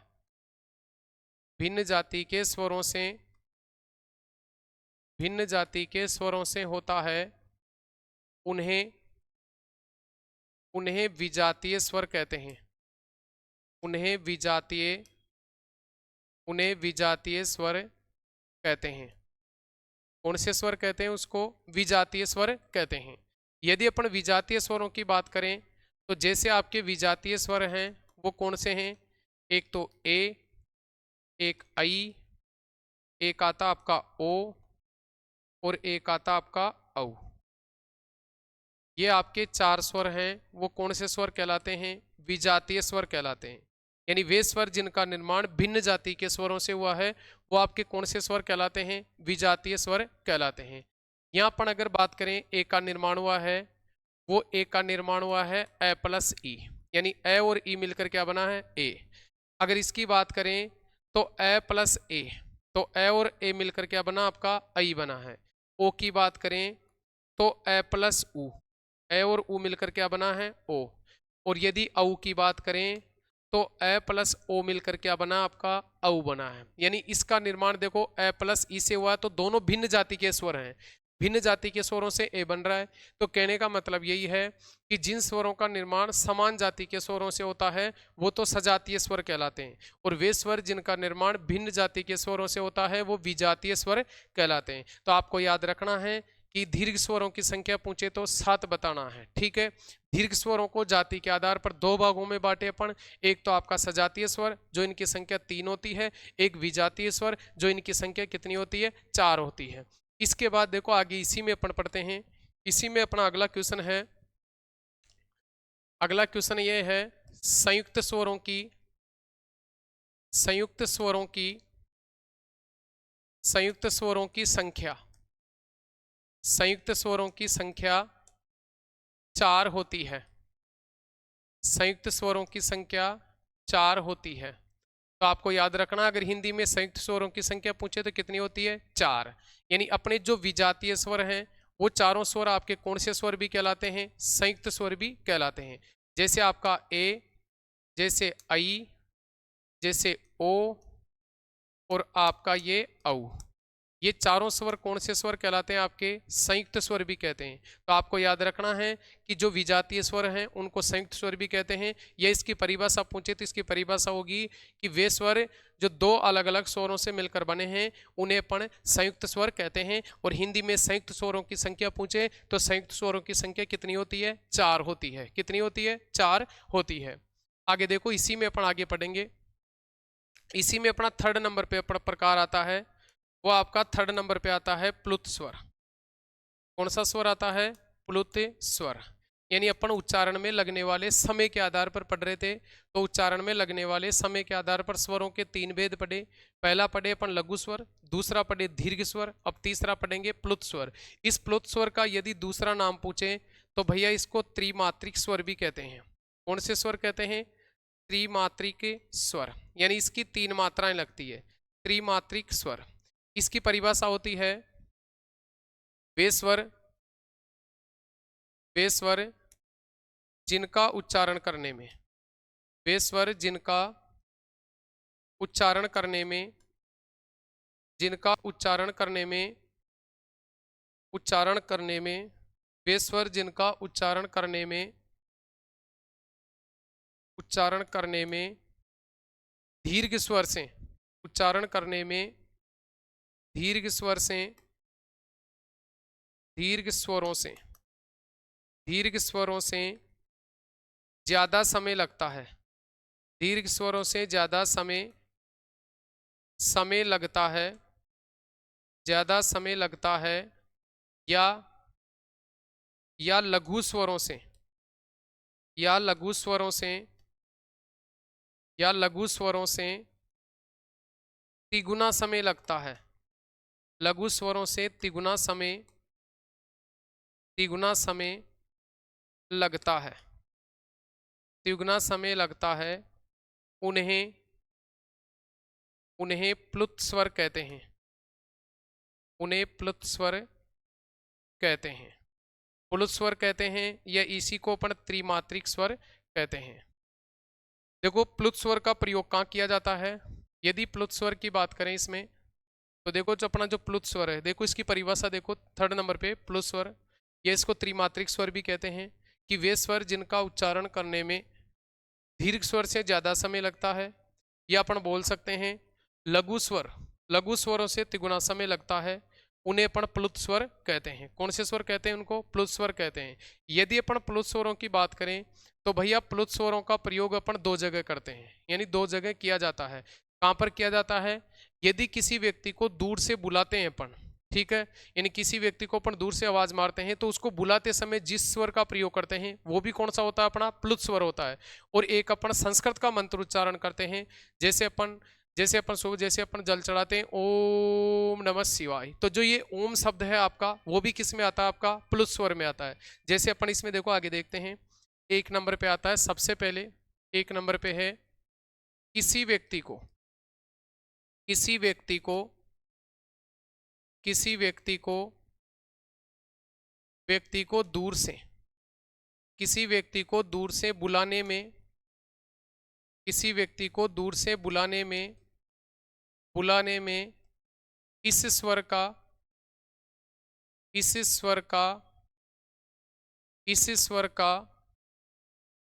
भिन्न जाति के स्वरों से होता है, उन्हें विजातीय स्वर कहते हैं। उन्हें विजातीय स्वर कहते हैं। कौन से स्वर कहते हैं उसको? विजातीय स्वर कहते हैं। यदि अपन विजातीय स्वरों की बात करें तो जैसे आपके विजातीय स्वर हैं वो कौन से हैं? एक तो ए, एक आई, एक आता आपका ओ, और एक आता आपका औ। ये आपके 4 स्वर हैं, वो कौन से स्वर कहलाते हैं? विजातीय स्वर कहलाते हैं। यानी वे स्वर जिनका निर्माण भिन्न जाति के स्वरों से हुआ है वो आपके कौन से स्वर कहलाते हैं? विजातीय स्वर कहलाते हैं। यहाँ पर अगर बात करें ए का निर्माण हुआ है, वो ए का निर्माण हुआ है ए प्लस ई, यानी ए और ई मिलकर क्या बना है? ए। अगर इसकी बात करें तो ए प्लस ए, तो ए और ए मिलकर क्या बना? आपका आई बना है। ओ की बात करें तो ए प्लस ऊ, ए और ऊ मिलकर क्या बना है? ओ। और यदि औ की बात करें तो ए प्लस ओ मिलकर क्या बना? आपका औ बना है। यानी इसका निर्माण देखो ए प्लस ई से हुआ है, तो दोनों भिन्न जाति के स्वर हैं। भिन्न जाति के स्वरों से ए बन रहा है। तो कहने का मतलब यही है कि जिन स्वरों का निर्माण समान जाति के स्वरों से होता है वो तो सजातीय स्वर कहलाते हैं, और वे स्वर जिनका निर्माण भिन्न जाति के स्वरों से होता है वो विजातीय स्वर कहलाते हैं। तो आपको याद रखना है कि दीर्घ स्वरों की संख्या पूछे तो 7 बताना है। ठीक है। दीर्घ स्वरों को जाति के आधार पर 2 भागों में बांटे अपन। एक तो आपका सजातीय स्वर जो इनकी संख्या 3 होती है, एक विजातीय स्वर जो इनकी संख्या कितनी होती है? 4 होती है। इसके बाद देखो आगे इसी में अपन पढ़ते हैं। इसी में अपना अगला क्वेश्चन है, अगला क्वेश्चन ये है संयुक्त स्वरों की संख्या। संयुक्त स्वरों की संख्या 4 होती है। संयुक्त स्वरों की संख्या 4 होती है। तो आपको याद रखना, अगर हिंदी में संयुक्त स्वरों की संख्या पूछे तो कितनी होती है? 4। यानी अपने जो विजातीय स्वर हैं वो चारों स्वर आपके कौन से स्वर भी कहलाते हैं? संयुक्त स्वर भी कहलाते हैं। जैसे आपका ए, जैसे आई, जैसे ओ, और आपका ये औ, ये चारों स्वर कौन से स्वर कहलाते हैं? आपके संयुक्त स्वर भी कहते हैं। तो आपको याद रखना है कि जो विजातीय स्वर हैं उनको संयुक्त स्वर भी कहते हैं। यह इसकी परिभाषा पूछे तो इसकी परिभाषा होगी कि वे स्वर जो 2 अलग अलग स्वरों से मिलकर बने हैं उन्हें अपन संयुक्त स्वर कहते हैं। और हिंदी में संयुक्त स्वरों की संख्या पूछे तो संयुक्त स्वरों की संख्या कितनी होती है? 4 होती है। कितनी होती है? 4 होती है। आगे देखो, इसी में अपन आगे पढ़ेंगे। इसी में अपना 3rd नंबर पे प्रकार आता है, वो आपका 3rd नंबर पे आता है प्लुत स्वर। कौन सा स्वर आता है? प्लुत स्वर। यानी अपन उच्चारण में लगने वाले समय के आधार पर पढ़ रहे थे, तो उच्चारण में लगने वाले समय के आधार पर स्वरों के 3 भेद पढ़े। पहला पढ़े अपन लघु स्वर, दूसरा पढ़े दीर्घ स्वर, अब तीसरा पढ़ेंगे प्लुत स्वर। इस प्लुत स्वर का यदि दूसरा नाम पूछे तो भैया इसको त्रिमात्रिक स्वर भी कहते हैं। कौन से स्वर कहते हैं? त्रिमात्रिक स्वर। यानी इसकी 3 मात्राएं लगती है, त्रिमात्रिक स्वर। इसकी परिभाषा होती है वे स्वर जिनका उच्चारण करने में वे स्वर जिनका उच्चारण करने में दीर्घ स्वर से उच्चारण करने में दीर्घ स्वर से दीर्घ स्वरों से ज्यादा समय लगता है, दीर्घ स्वरों से ज्यादा समय लगता है, ज्यादा समय लगता है, या लघु स्वरों से या लघु स्वरों से या लघु स्वरों से तिगुना समय लगता है, लघु स्वरों से तिगुना समय लगता है, तिगुना समय लगता है। उन्हें प्लुत स्वर कहते हैं, उन्हें प्लुत स्वर कहते हैं, प्लुत स्वर कहते हैं, या इसी को अपन त्रिमात्रिक स्वर कहते हैं। देखो प्लुत स्वर का प्रयोग कहाँ किया जाता है, यदि प्लुत स्वर की बात करें इसमें, तो देखो जो अपना जो प्लुत स्वर है, देखो इसकी परिभाषा देखो 3rd नंबर पे प्लुत स्वर, ये इसको त्रिमात्रिक स्वर भी कहते हैं, कि वे स्वर जिनका उच्चारण करने में दीर्घ स्वर से ज्यादा समय लगता है, या अपन बोल सकते हैं लघु स्वर, लघु स्वरों से तिगुना समय लगता है, उन्हें अपन प्लुत स्वर कहते हैं। कौन से स्वर कहते हैं उनको? प्लुत स्वर कहते हैं। यदि अपन प्लुत स्वरों की बात करें तो भैया प्लुत स्वरों का प्रयोग अपन 2 जगह करते हैं, यानी 2 जगह किया जाता है। कहाँ पर किया जाता है? यदि किसी व्यक्ति को दूर से बुलाते हैं अपन, ठीक है, यानी किसी व्यक्ति को अपन दूर से आवाज मारते हैं, तो उसको बुलाते समय जिस स्वर का प्रयोग करते हैं वो भी कौन सा होता है? अपना प्लुत स्वर होता है। और एक अपन संस्कृत का मंत्र उच्चारण करते हैं, जैसे अपन जल चढ़ाते हैं ओम नमः शिवाय, तो जो ये ओम शब्द है आपका, वो भी किस में आता है? आपका प्लुत स्वर में आता है। जैसे अपन इसमें देखो आगे देखते हैं, 1 नंबर पे आता है, सबसे पहले 1 नंबर पे है किसी व्यक्ति को दूर से, किसी व्यक्ति को दूर से बुलाने में, किसी व्यक्ति को दूर से बुलाने में इस स्वर का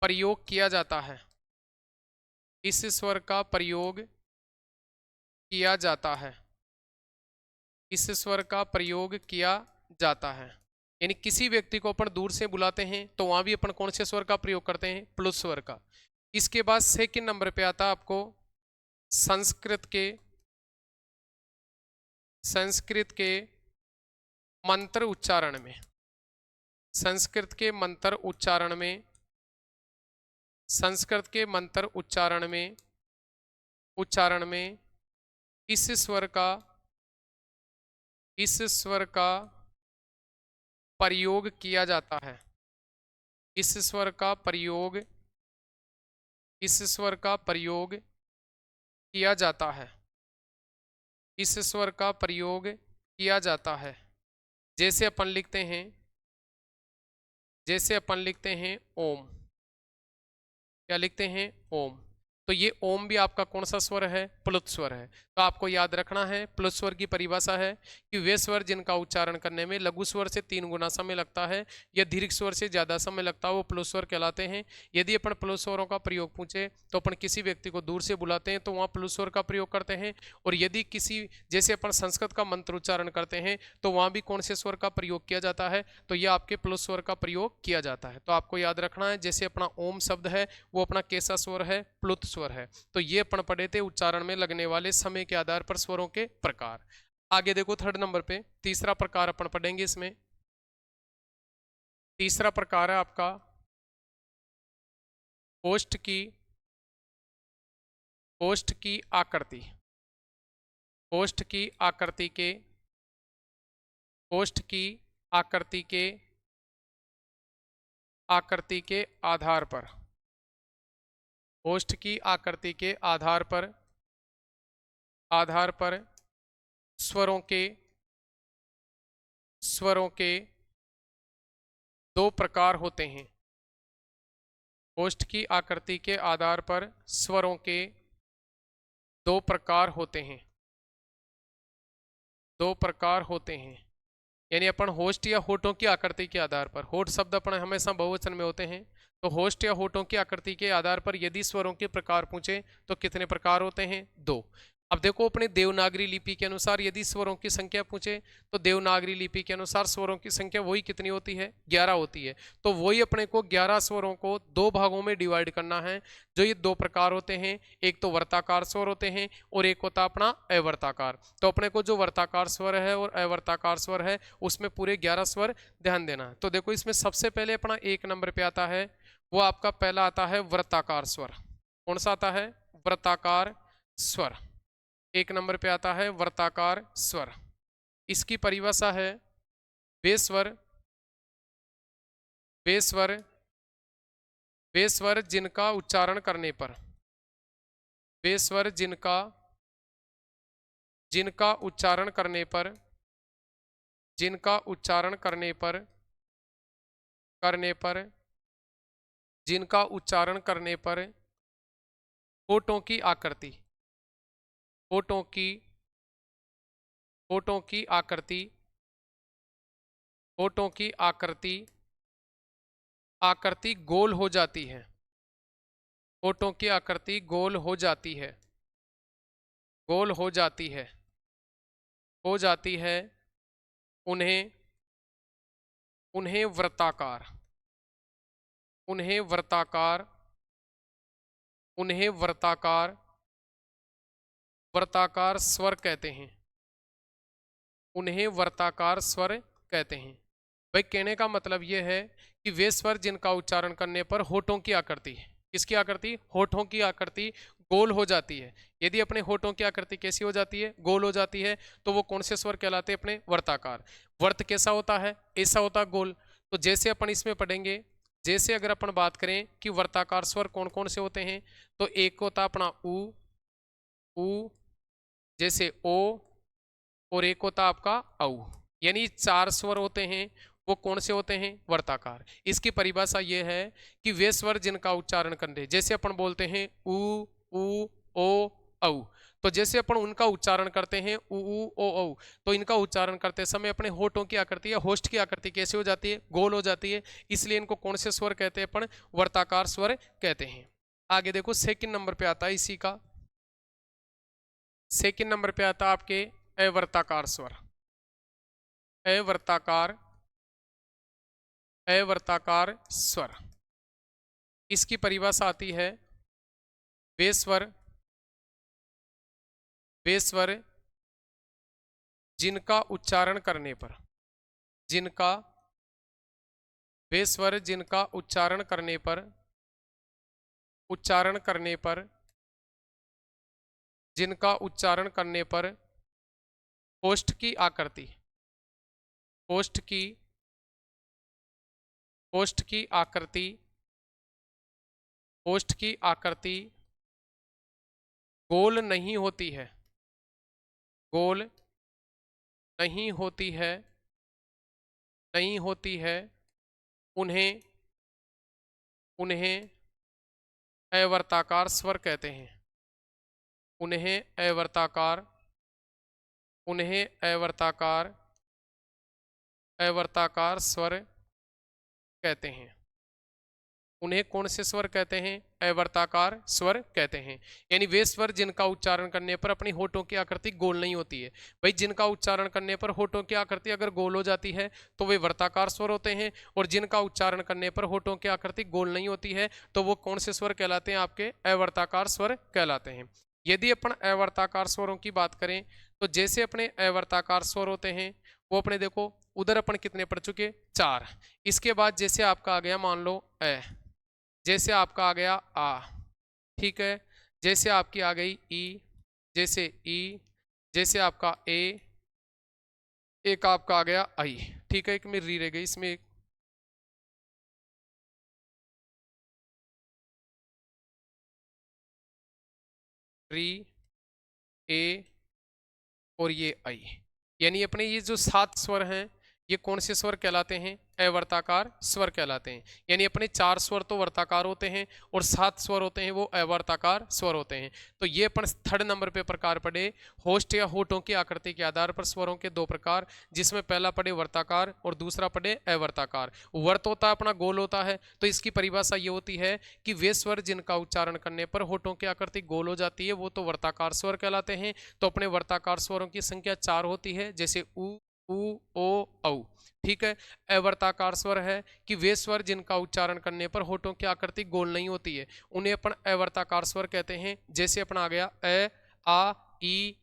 प्रयोग किया जाता है, इस स्वर का प्रयोग किया जाता है, इस स्वर का प्रयोग किया जाता है। यानी किसी व्यक्ति को अपन दूर से बुलाते हैं तो वहां भी अपन कौन से स्वर का प्रयोग करते हैं? प्लुत स्वर का। इसके बाद 2nd नंबर पे आता है आपको संस्कृत के मंत्र उच्चारण में, संस्कृत के मंत्र उच्चारण में, संस्कृत के मंत्र उच्चारण में इस स्वर का प्रयोग किया जाता है, इस स्वर का प्रयोग किया जाता है, इस स्वर का प्रयोग किया जाता है। जैसे अपन लिखते हैं ओम, क्या लिखते हैं? ओम। तो ये ओम भी आपका कौन सा स्वर है? प्लुत स्वर है। तो आपको याद रखना है, प्लुत स्वर की परिभाषा है कि वे स्वर जिनका उच्चारण करने में लघु स्वर से 3 गुना समय लगता है या दीर्घ स्वर से ज्यादा समय लगता है, वो प्लुत स्वर कहलाते हैं। यदि अपन प्लुत स्वरों का प्रयोग पूछे तो अपन किसी व्यक्ति को दूर से बुलाते हैं तो वहाँ प्लुत स्वर का प्रयोग करते हैं, और यदि जैसे अपन संस्कृत का मंत्र उच्चारण करते हैं तो वहाँ भी कौन से स्वर का प्रयोग किया जाता है? तो यह आपके प्लुत स्वर का प्रयोग किया जाता है। तो आपको याद रखना है, जैसे अपना ओम शब्द है वो अपना कैसा स्वर है? प्लुत स्वर है। तो ये अपन पढ़े थे उच्चारण में लगने वाले समय के आधार पर स्वरों के प्रकार। आगे देखो 3rd नंबर पे तीसरा प्रकार अपन पढ़ेंगे। इसमें तीसरा प्रकार है आपका ओष्ठ की आकृति, ओष्ठ की आकृति के आधार पर, ओष्ठ की आकृति के आधार पर स्वरों के 2 प्रकार होते हैं। ओष्ठ की आकृति के आधार पर स्वरों के 2 प्रकार होते हैं, 2 प्रकार होते हैं। यानी अपन होस्ट या होठों की आकृति के आधार पर, होठ शब्द अपन हमेशा बहुवचन में होते हैं, तो होस्ट या होठों की आकृति के आधार पर यदि स्वरों के प्रकार पूछे तो कितने प्रकार होते हैं? 2। अब देखो अपने देवनागरी लिपि के अनुसार यदि स्वरों की संख्या पूछे तो देवनागरी लिपि के अनुसार स्वरों की संख्या वही कितनी होती है? 11 होती है। तो वही अपने को 11 स्वरों को 2 भागों में डिवाइड करना है। जो ये 2 प्रकार होते हैं, एक तो वर्ताकार स्वर होते हैं और एक होता अपना अवर्ताकार। तो अपने को जो वर्ताकार स्वर है और अवर्ताकार स्वर है उसमें पूरे 11 स्वर ध्यान देना है। तो देखो इसमें सबसे पहले अपना 1 नंबर पे आता है, वो आपका पहला आता है वर्ताकार स्वर। कौन सा आता है? वर्ताकार स्वर। 1 नंबर पे आता है वर्ताकार स्वर। इसकी परिभाषा है वे स्वर वे स्वर वे स्वर जिनका उच्चारण करने पर वे स्वर जिनका उच्चारण करने पर जिनका उच्चारण करने पर जिनका उच्चारण करने पर होठों की आकृति होठों की होठों की आकृति होठों की आकृति आकृति गोल हो जाती है। होठों की आकृति गोल हो जाती है। गोल हो जाती है। हो जाती है। उन्हें उन्हें वर्ताकार उन्हें वर्ताकार उन्हें वर्ताकार वर्ताकार स्वर कहते हैं। उन्हें वर्ताकार स्वर कहते हैं। भाई कहने का मतलब यह है कि वे स्वर जिनका उच्चारण करने पर होठों की आकृति, किसकी आकृति? होठों की आकृति गोल हो जाती है। यदि अपने होठों की आकृति कैसी हो जाती है? गोल हो जाती है, तो वो कौन से स्वर कहलाते हैं? अपने वर्ताकार। वर्त कैसा होता है? ऐसा होता गोल। तो जैसे अपन इसमें पढ़ेंगे, जैसे अगर अपन बात करें कि वर्ताकार स्वर कौन कौन से होते हैं, तो एक होता अपना उ जैसे ओ, और एक होता आपका औ। यानी 4 स्वर होते हैं, वो कौन से होते हैं? वर्ताकार। इसकी परिभाषा ये है कि वे स्वर जिनका उच्चारण करने, जैसे अपन बोलते हैं उ ओ औ, तो जैसे अपन उनका उच्चारण करते हैं उ ओ औ, तो इनका उच्चारण करते समय अपने होठों की आकृति या होस्ट की आकृति कैसे हो जाती है? गोल हो जाती है। इसलिए इनको कौन से स्वर कहते हैं? अपन वर्ताकार स्वर कहते हैं। आगे देखो सेकंड नंबर पे आता है इसी का, सेकंड नंबर पे आता है आपके अवर्ताकार स्वर। अवर्ताकार अवर्ताकार स्वर। इसकी परिभाषा आती है वे स्वर जिनका उच्चारण करने पर जिनका वे स्वर जिनका उच्चारण करने पर जिनका उच्चारण करने पर होस्ट की आकृति होस्ट की आकृति गोल नहीं होती है। गोल नहीं होती है। नहीं होती है। उन्हें अवर्ताकार स्वर कहते हैं। उन्हें अवर्ताकार स्वर कहते हैं। उन्हें कौन से स्वर कहते हैं? अवर्ताकार स्वर कहते हैं। यानी वे स्वर जिनका उच्चारण करने पर अपनी होठों की आकृति गोल नहीं होती है। भाई जिनका उच्चारण करने पर होठों की आकृति अगर गोल हो जाती है तो वे वर्ताकार स्वर होते हैं, और जिनका उच्चारण करने पर होठों की आकृति गोल नहीं होती है तो वो कौन से स्वर कहलाते हैं? आपके अवर्ताकार स्वर कहलाते हैं। यदि अपन अवर्ताकार स्वरों की बात करें तो जैसे अपने अवर्ताकार स्वर होते हैं वो अपने देखो उधर अपन कितने पढ़ चुके? 4। इसके बाद जैसे आपका आ गया मान लो अ, जैसे आपका आ गया आ, ठीक है, जैसे आपकी आ गई ई, जैसे आपका ए, एक आपका आ गया आई, ठीक है, एक में री रह गई, इसमें एक री, ए और ये आई। यानी अपने ये जो 7 स्वर हैं ये कौन से स्वर कहलाते हैं? अवर्ताकार स्वर कहलाते हैं। यानी अपने 4 स्वर तो वर्ताकार होते हैं और 7 स्वर होते हैं वो अवर्ताकार स्वर होते हैं। तो ये अपन 3rd नंबर पे प्रकार पढ़े होस्ट या होठों की आकृति के आधार पर स्वरों के 2 प्रकार, जिसमें पहला पढ़े वर्ताकार और दूसरा पढ़े अवर्ताकार। वर्त होता है अपना गोल होता है, तो इसकी परिभाषा ये होती है कि वे स्वर जिनका उच्चारण करने पर होठों की आकृति गोल हो जाती है वो तो वर्ताकार स्वर कहलाते हैं। तो अपने वर्ताकार स्वरों की संख्या 4 होती है, जैसे उ, ओ, औ। ठीक है। अवर्ताकार स्वर है कि वे स्वर जिनका उच्चारण करने पर होठों की आकृति गोल नहीं होती है, उन्हें अपन अवर्ताकार स्वर कहते हैं। जैसे अपना आ गया अ, आ, ई,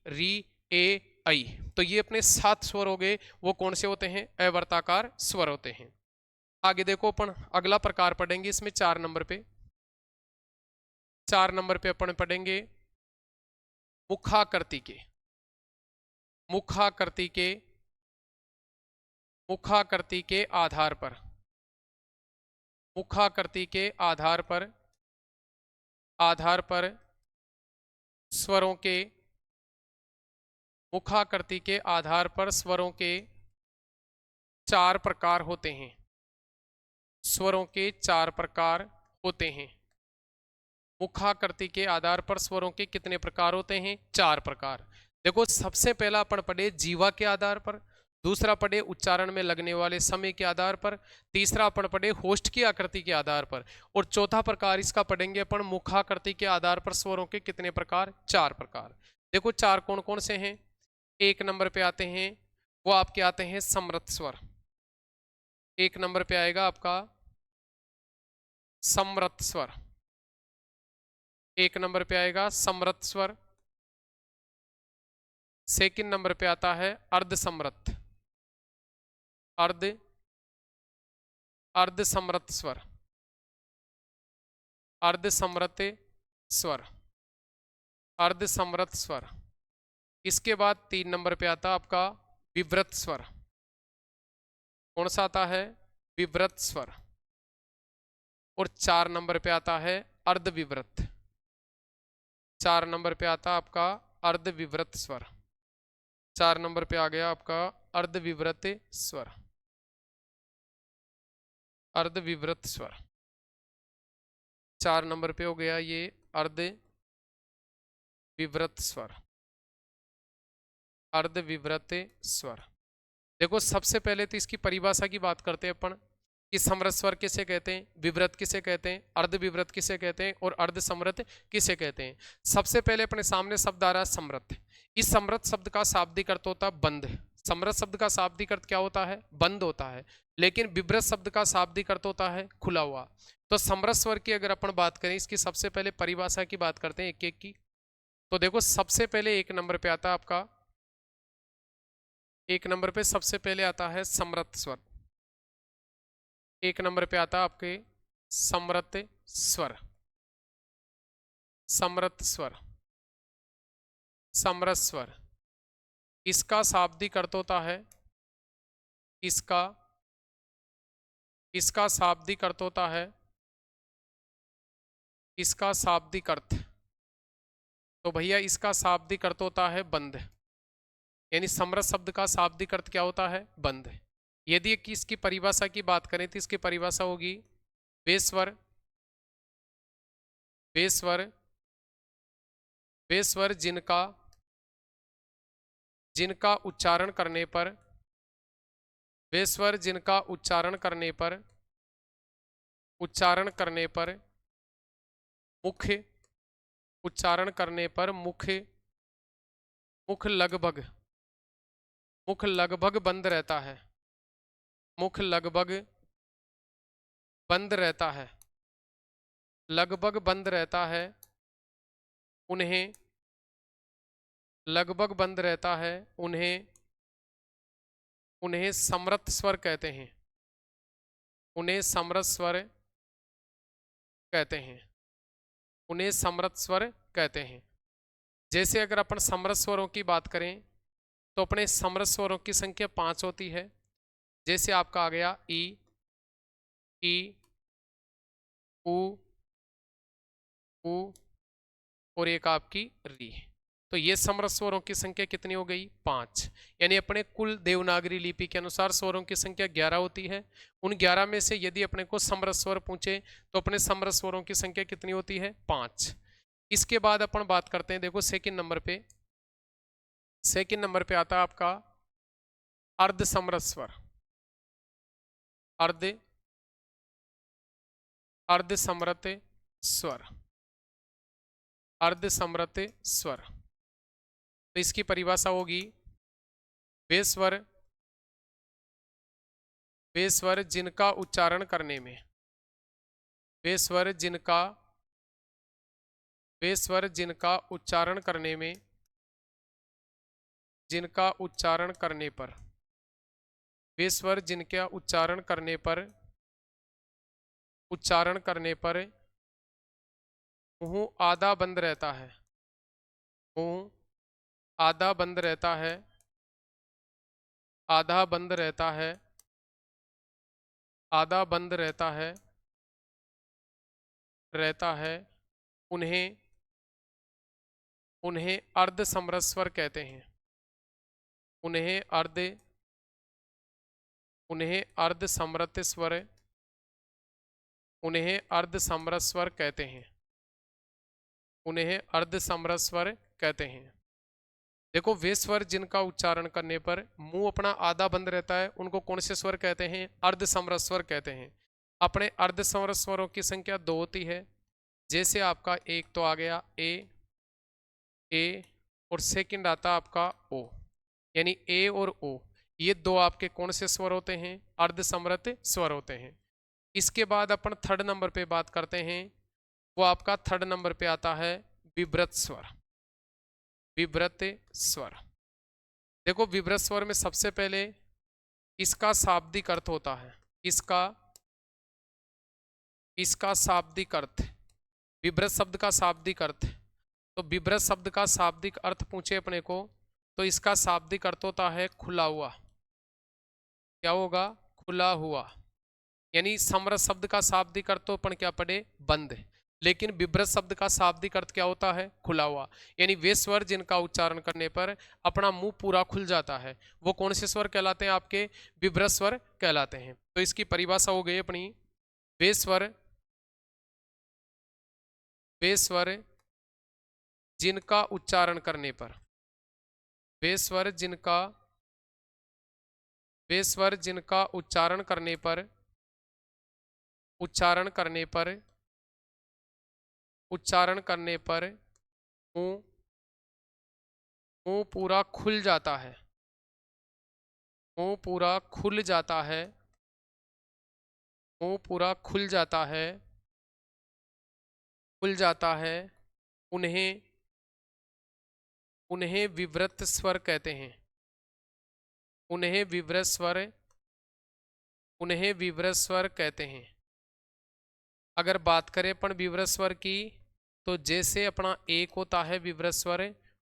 री, ए, ऐ। तो ये अपने 7 स्वर हो गए, वो कौन से होते हैं? अवर्ताकार स्वर होते हैं। आगे देखो अपन अगला प्रकार पढ़ेंगे, इसमें 4 नंबर पे 4 नंबर पे अपन पढ़ेंगे मुखाकृति के मुखाकृति के मुखाकृति के आधार पर मुखाकृति के आधार पर स्वरों के मुखाकृति के आधार पर स्वरों के 4 प्रकार होते हैं। स्वरों के 4 प्रकार होते हैं। मुखाकृति के आधार पर स्वरों के कितने प्रकार होते हैं? 4 प्रकार। देखो सबसे पहला अपन पढ़े जीवा के आधार पर, दूसरा पढ़े उच्चारण में लगने वाले समय के आधार पर, तीसरा अपन पढ़े होस्ट की आकृति के आधार पर, और चौथा प्रकार इसका पढ़ेंगे अपन मुखाकृति के आधार पर स्वरों के कितने प्रकार? 4 प्रकार। देखो 4 कौन कौन से हैं? 1 नंबर पे आते हैं, वो आपके आते हैं समृत स्वर। 1 नंबर पे आएगा आपका समृत स्वर। 1 नंबर पे आएगा समृत स्वर। 2nd नंबर पे आता है अर्ध समृत, अर्ध समृत स्वर, अर्ध समृत स्वर, अर्ध समृत स्वर। इसके बाद 3 नंबर पे आता आपका विवृत स्वर। कौन सा आता है? विवृत स्वर। और 4 नंबर पे आता है अर्ध विवृत। 4 नंबर पे आता आपका अर्ध विवृत स्वर। 4 नंबर पे आ गया आपका अर्ध विवृत स्वर, अर्ध विवृत स्वर। 4 नंबर पे हो गया ये अर्ध विवृत स्वर, अर्ध विवृत स्वर। देखो सबसे पहले तो इसकी परिभाषा की बात करते हैं अपन कि समृत स्वर किसे कहते हैं, विवृत किसे कहते हैं, अर्ध विवृत किसे कहते हैं और अर्ध समृत किसे कहते हैं। सबसे पहले अपने सामने शब्द आ रहा है समृत। इस समृत शब्द का शाब्दिक अर्थ होता है बंद। समृत शब्द का शाब्दिक अर्थ क्या होता है? बंद होता है। लेकिन विवृत शब्द का शाब्दिक अर्थ होता है खुला हुआ। तो समृत स्वर की अगर अपन बात करें, इसकी सबसे पहले परिभाषा की बात करते हैं एक एक की। तो देखो सबसे पहले 1 नंबर पे आता है आपका, 1 नंबर पे सबसे पहले आता है समृत स्वर। 1 नंबर पे आता है आपके समृत स्वर, समृत स्वर, समृत स्वर। इसका शाब्दिक अर्थ होता है, इसका शाब्दिक अर्थ होता है, इसका शाब्दिक अर्थ, तो भैया इसका शाब्दिक अर्थ होता है बंद। यानी समृत शब्द का शाब्दिक अर्थ क्या होता है? बंद। यदि कि इसकी परिभाषा की बात करें तो इसकी परिभाषा होगी वे स्वर, वे स्वर, वे स्वर जिनका जिनका उच्चारण करने पर, वे स्वर जिनका उच्चारण करने पर मुख्य उच्चारण करने पर मुख लगभग बंद रहता है, मुख लगभग बंद रहता है, लगभग बंद रहता है, उन्हें लगभग बंद रहता है, उन्हें समृत स्वर कहते हैं, उन्हें समृत स्वर कहते हैं, उन्हें समृत स्वर कहते हैं। जैसे अगर अपन समृत स्वरों की बात करें तो अपने समृत स्वरों की संख्या 5 होती है। जैसे आपका आ गया ई, उ, और एक आपकी री। तो ये समृद्ध स्वरों की संख्या कितनी हो गई? 5। यानी अपने कुल देवनागरी लिपि के अनुसार स्वरों की संख्या 11 होती है। उन 11 में से यदि अपने को समृद्ध स्वर पूछे तो अपने समृद्ध स्वरों की संख्या कितनी होती है? 5। इसके बाद अपन बात करते हैं, देखो सेकंड नंबर पे, सेकंड नंबर पे आता है आपका अर्ध समृद्ध स्वर। अर्ध अर्ध समृद्ध स्वर, अर्ध समृद्ध स्वर। तो इसकी परिभाषा होगी वे स्वर जिनका उच्चारण करने में, वे स्वर जिनका उच्चारण करने में, जिनका उच्चारण करने पर, वे स्वर जिनका उच्चारण करने पर मुंह आधा बंद रहता है, मुंह आधा बंद रहता है, आधा बंद रहता है, आधा बंद रहता है, उन्हें अर्ध समृद्ध स्वर कहते हैं। उन्हें अर्ध समृद्ध स्वर, उन्हें अर्ध समृद्ध स्वर कहते हैं। उन्हें अर्ध समृद्ध स्वर कहते हैं। देखो वे स्वर जिनका उच्चारण करने पर मुंह अपना आधा बंद रहता है, उनको कौन से स्वर कहते हैं? अर्ध समृद्ध स्वर कहते हैं। अपने अर्ध समृद्ध स्वरों की संख्या 2 होती है। जैसे आपका एक तो आ गया ए और सेकंड आता आपका ओ, यानी ए और ओ, ये दो आपके कौन से स्वर होते हैं? अर्ध समृद्ध स्वर होते हैं। इसके बाद अपन थर्ड नंबर पे बात करते हैं, वो आपका थर्ड नंबर पे आता है विव्रत स्वर। विव्रत स्वर, देखो विव्रत स्वर में सबसे पहले इसका शाब्दिक अर्थ होता है, इसका शाब्दिक अर्थ, विव्रत शब्द का शाब्दिक अर्थ। तो विव्रत शब्द का शाब्दिक अर्थ पूछे अपने को तो इसका शाब्दिक अर्थ होता है खुला हुआ। क्या होगा? खुला हुआ। यानी समृद्ध शब्द का शाब्दिक अर्थ तो अपन क्या पढ़े? बंद। लेकिन विव्रत शब्द का शाब्दिक अर्थ क्या होता है? खुला हुआ। यानी वे स्वर जिनका उच्चारण करने पर अपना मुंह पूरा खुल जाता है, वो कौन से स्वर कहलाते हैं? आपके विव्रत स्वर कहलाते हैं। तो इसकी परिभाषा हो गई अपनी, वे स्वर जिनका उच्चारण करने पर, वे स्वर जिनका उच्चारण करने पर मुंह पूरा खुल जाता है, मुंह पूरा खुल जाता है, मुंह पूरा खुल जाता है, उन्हें विव्रत स्वर कहते हैं। उन्हें विव्रत स्वर कहते हैं। अगर बात करें अपन विव्रत स्वर की, तो जैसे अपना एक होता है विव्रत स्वर,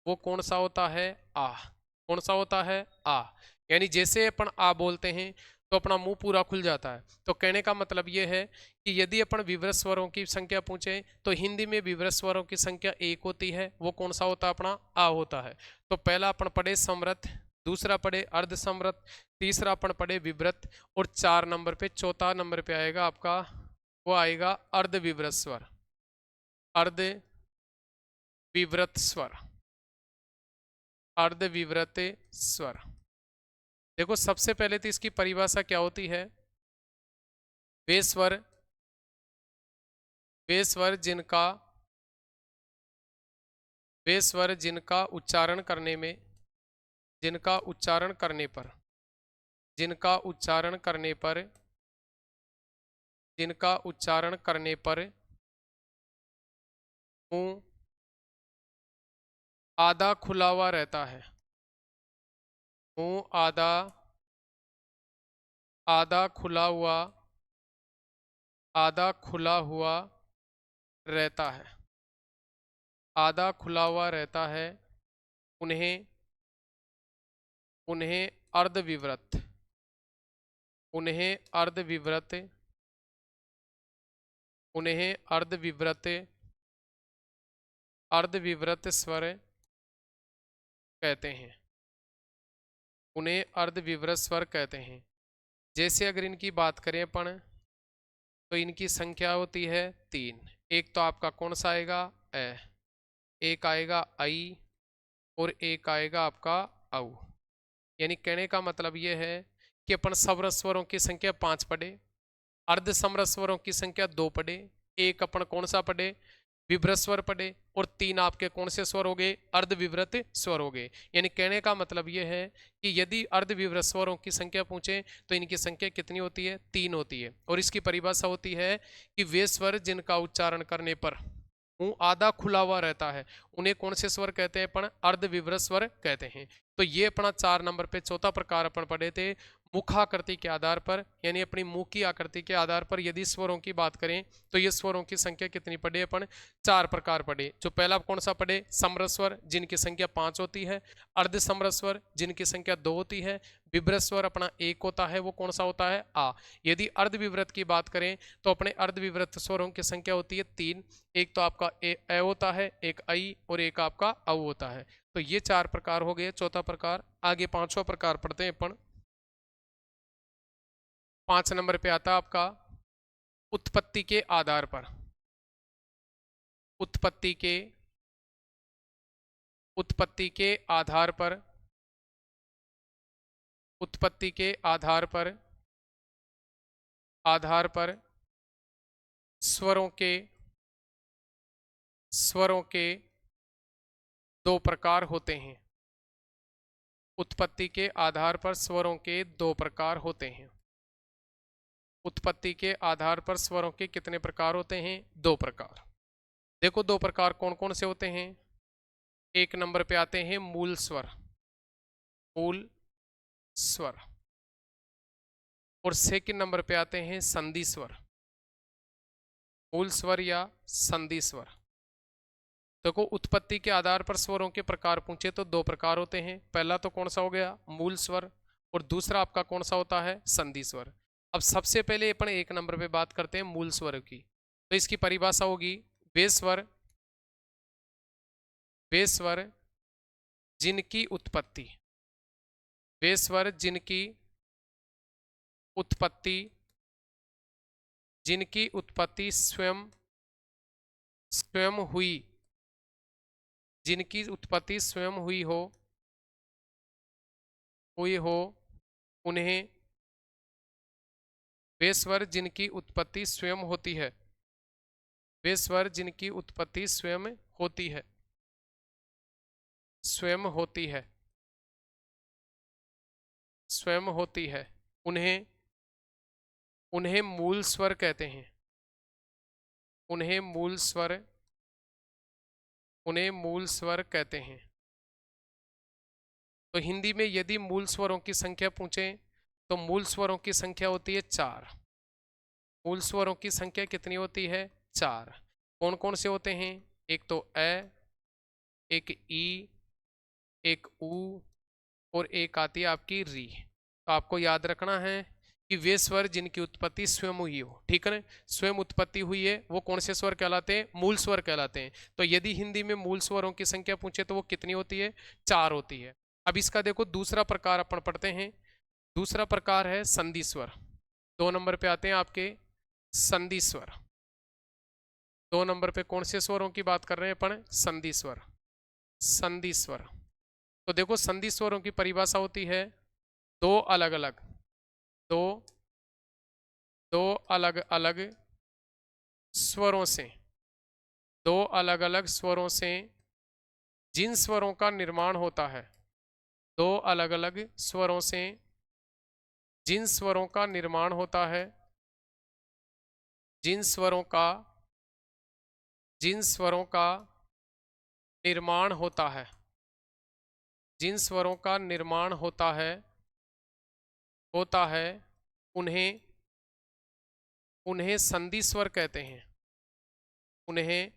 वो कौन सा होता है? आ। कौन सा होता है? आ। यानी जैसे अपन आ बोलते हैं तो अपना मुंह पूरा खुल जाता है। तो कहने का मतलब ये है कि यदि अपन विव्रत स्वरों की संख्या पूछे तो हिंदी में विव्रत स्वरों की संख्या 1 होती है, वो कौन सा होता है? अपना आ होता है। तो पहला अपन पढ़े समृद्ध, दूसरा पढ़े अर्ध समृद्ध, तीसरा अपन पढ़े विव्रत, और 4 नंबर पे, चौथा नंबर पे आएगा आपका, वो आएगा अर्ध विव्रत स्वर। अर्ध विव्रत स्वर, अर्ध विव्रत स्वर। देखो सबसे पहले तो इसकी परिभाषा क्या होती है? वे स्वर जिनका उच्चारण करने में, जिनका उच्चारण करने पर मुंह आधा खुला हुआ रहता है, मुंह आधा खुला हुआ रहता है, आधा खुला हुआ रहता है, उन्हें अर्धविव्रत, अर्धविव्रत स्वर कहते हैं, उन्हें अर्धविवृत स्वर कहते हैं। जैसे अगर इनकी बात करें अपन, तो इनकी संख्या होती है 3। एक तो आपका कौन सा आएगा, ए, एक आएगा आई, और एक आएगा आपका औ। यानी कहने का मतलब ये है कि अपन समरस स्वरों की संख्या 5 पढ़े, अर्ध समरस स्वरों की संख्या 2 पढ़े, एक अपन कौन सा पढ़े, विवृत स्वर पढ़े, और 3 आपके कौन से स्वर हो गए, अर्धविवृत स्वर हो गए। यानी कहने का मतलब यह है कि यदि अर्धविवृत स्वरों की संख्या पूछे तो इनकी संख्या कितनी होती है, 3 होती है। और इसकी परिभाषा होती है कि वे स्वर जिनका उच्चारण करने पर मुंह आधा खुला हुआ रहता है उन्हें कौन से स्वर कहते हैं, अपन अर्धविवृत स्वर कहते हैं। तो ये अपना 4 नंबर पे चौथा प्रकार अपन पढ़े थे, मुखाकृति के आधार पर, यानी अपनी मुंह की आकृति के आधार पर यदि स्वरों की बात करें तो ये स्वरों की संख्या कितनी पढ़े, अपन 4 प्रकार पढ़े। जो पहला कौन सा पढ़े, समरस स्वर जिनकी संख्या 5 होती है, अर्ध समरस स्वर जिनकी संख्या 2 होती है, विवृत स्वर अपना 1 होता है, वो कौन सा होता है, आ। यदि अर्धविवृत की बात करें तो अपने अर्धविवृत स्वरों की संख्या होती है 3। एक तो आपका ए होता है, एक आई, और एक आपका औ होता है। तो ये 4 प्रकार हो गए, चौथा प्रकार। आगे 5वां प्रकार पढ़ते हैं अपन। 5 नंबर पे आता आपका उत्पत्ति के आधार पर। उत्पत्ति के आधार पर, उत्पत्ति के आधार पर स्वरों के 2 प्रकार होते हैं। उत्पत्ति के आधार पर स्वरों के 2 प्रकार होते हैं। उत्पत्ति के आधार पर स्वरों के कितने प्रकार होते हैं, 2 प्रकार। देखो 2 प्रकार कौन कौन से होते हैं। 1 नंबर पे आते हैं मूल स्वर, मूल स्वर, और 2 नंबर पे आते हैं संधि स्वर, मूल स्वर या संधि स्वर। देखो उत्पत्ति के आधार पर स्वरों के प्रकार पूछे तो 2 प्रकार होते हैं। पहला तो कौन सा हो गया, मूल स्वर, और दूसरा आपका कौन सा होता है, संधि स्वर। अब सबसे पहले अपन 1 नंबर पे बात करते हैं मूल स्वर की। तो इसकी परिभाषा होगी, वे स्वर जिनकी उत्पत्ति, वे स्वर जिनकी उत्पत्ति स्वयं हुई, जिनकी उत्पत्ति स्वयं हुई हो उन्हें, वे स्वर जिनकी उत्पत्ति स्वयं होती है, वे स्वर जिनकी उत्पत्ति स्वयं होती है, स्वयं होती है, उन्हें मूल स्वर कहते हैं। उन्हें मूल स्वर कहते हैं। तो हिंदी में यदि मूल स्वरों की संख्या पूछे तो मूल स्वरों की संख्या होती है 4। मूल स्वरों की संख्या कितनी होती है, 4। कौन कौन से होते हैं, एक तो ए, एक ई, एक ऊ, और एक आती है आपकी री। तो आपको याद रखना है कि वे स्वर जिनकी उत्पत्ति स्वयं हुई हो, ठीक है ना, स्वयं उत्पत्ति हुई है, वो कौन से स्वर कहलाते हैं, मूल स्वर कहलाते हैं। तो यदि हिंदी में मूल स्वरों की संख्या पूछे तो वो कितनी होती है, 4 होती है। अब इसका देखो दूसरा प्रकार अपन पढ़ते हैं। दूसरा प्रकार है संधि स्वर। 2 नंबर पे आते हैं आपके संधि स्वर। 2 नंबर पे कौन से स्वरों की बात कर रहे हैं अपन, संधि स्वर। संधि स्वर, तो देखो संधि स्वरों की परिभाषा होती है, दो अलग अलग स्वरों से, 2 अलग अलग स्वरों से जिन स्वरों का निर्माण होता है, 2 अलग अलग स्वरों से जिन स्वरों का निर्माण होता है, जिन स्वरों का निर्माण होता है, जिन स्वरों का निर्माण होता है उन्हें संधि स्वर कहते हैं। उन्हें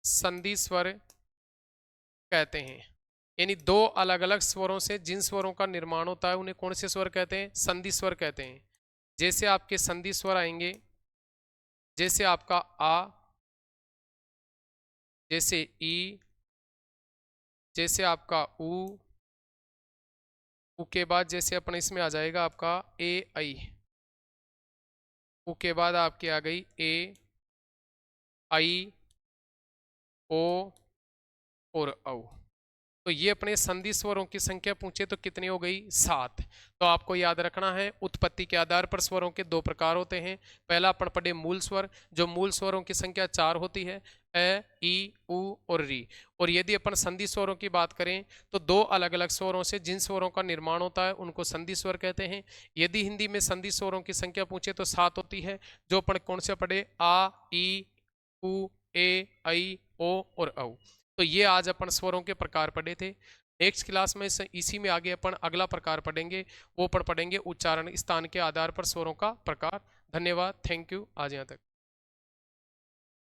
संधि स्वर कहते हैं। यानी 2 अलग अलग स्वरों से जिन स्वरों का निर्माण होता है उन्हें कौन से स्वर कहते हैं, संधि स्वर कहते हैं। जैसे आपके संधि स्वर आएंगे, जैसे आपका आ, जैसे ई, जैसे आपका ऊ के बाद जैसे अपन इसमें आ जाएगा आपका ए आई, ऊ के बाद आपकी आ गई ए आई ओ और औ। तो ये अपने संधि स्वरों की संख्या पूछे तो कितनी हो गई? 7। तो आपको याद रखना है उत्पत्ति के आधार पर स्वरों के 2 प्रकार होते हैं। पहला अपन पढ़े मूल स्वर, जो मूल स्वरों की संख्या 4 होती है, ए ई उ और री। और यदि अपन संधि स्वरों की बात करें तो 2 अलग अलग स्वरों से जिन स्वरों का निर्माण होता है उनको संधि स्वर कहते हैं। यदि हिंदी में संधि स्वरों की संख्या पूछे तो 7 होती है, जो अपन कौन से पढ़े? आ ई उ ए आई ओ और औ। तो ये आज अपन स्वरों के प्रकार पढ़े थे। नेक्स्ट क्लास में इसी में आगे अपन अगला प्रकार पढ़ेंगे, वो पढ़ेंगे उच्चारण स्थान के आधार पर स्वरों का प्रकार। धन्यवाद, थैंक यू, आज यहाँ तक।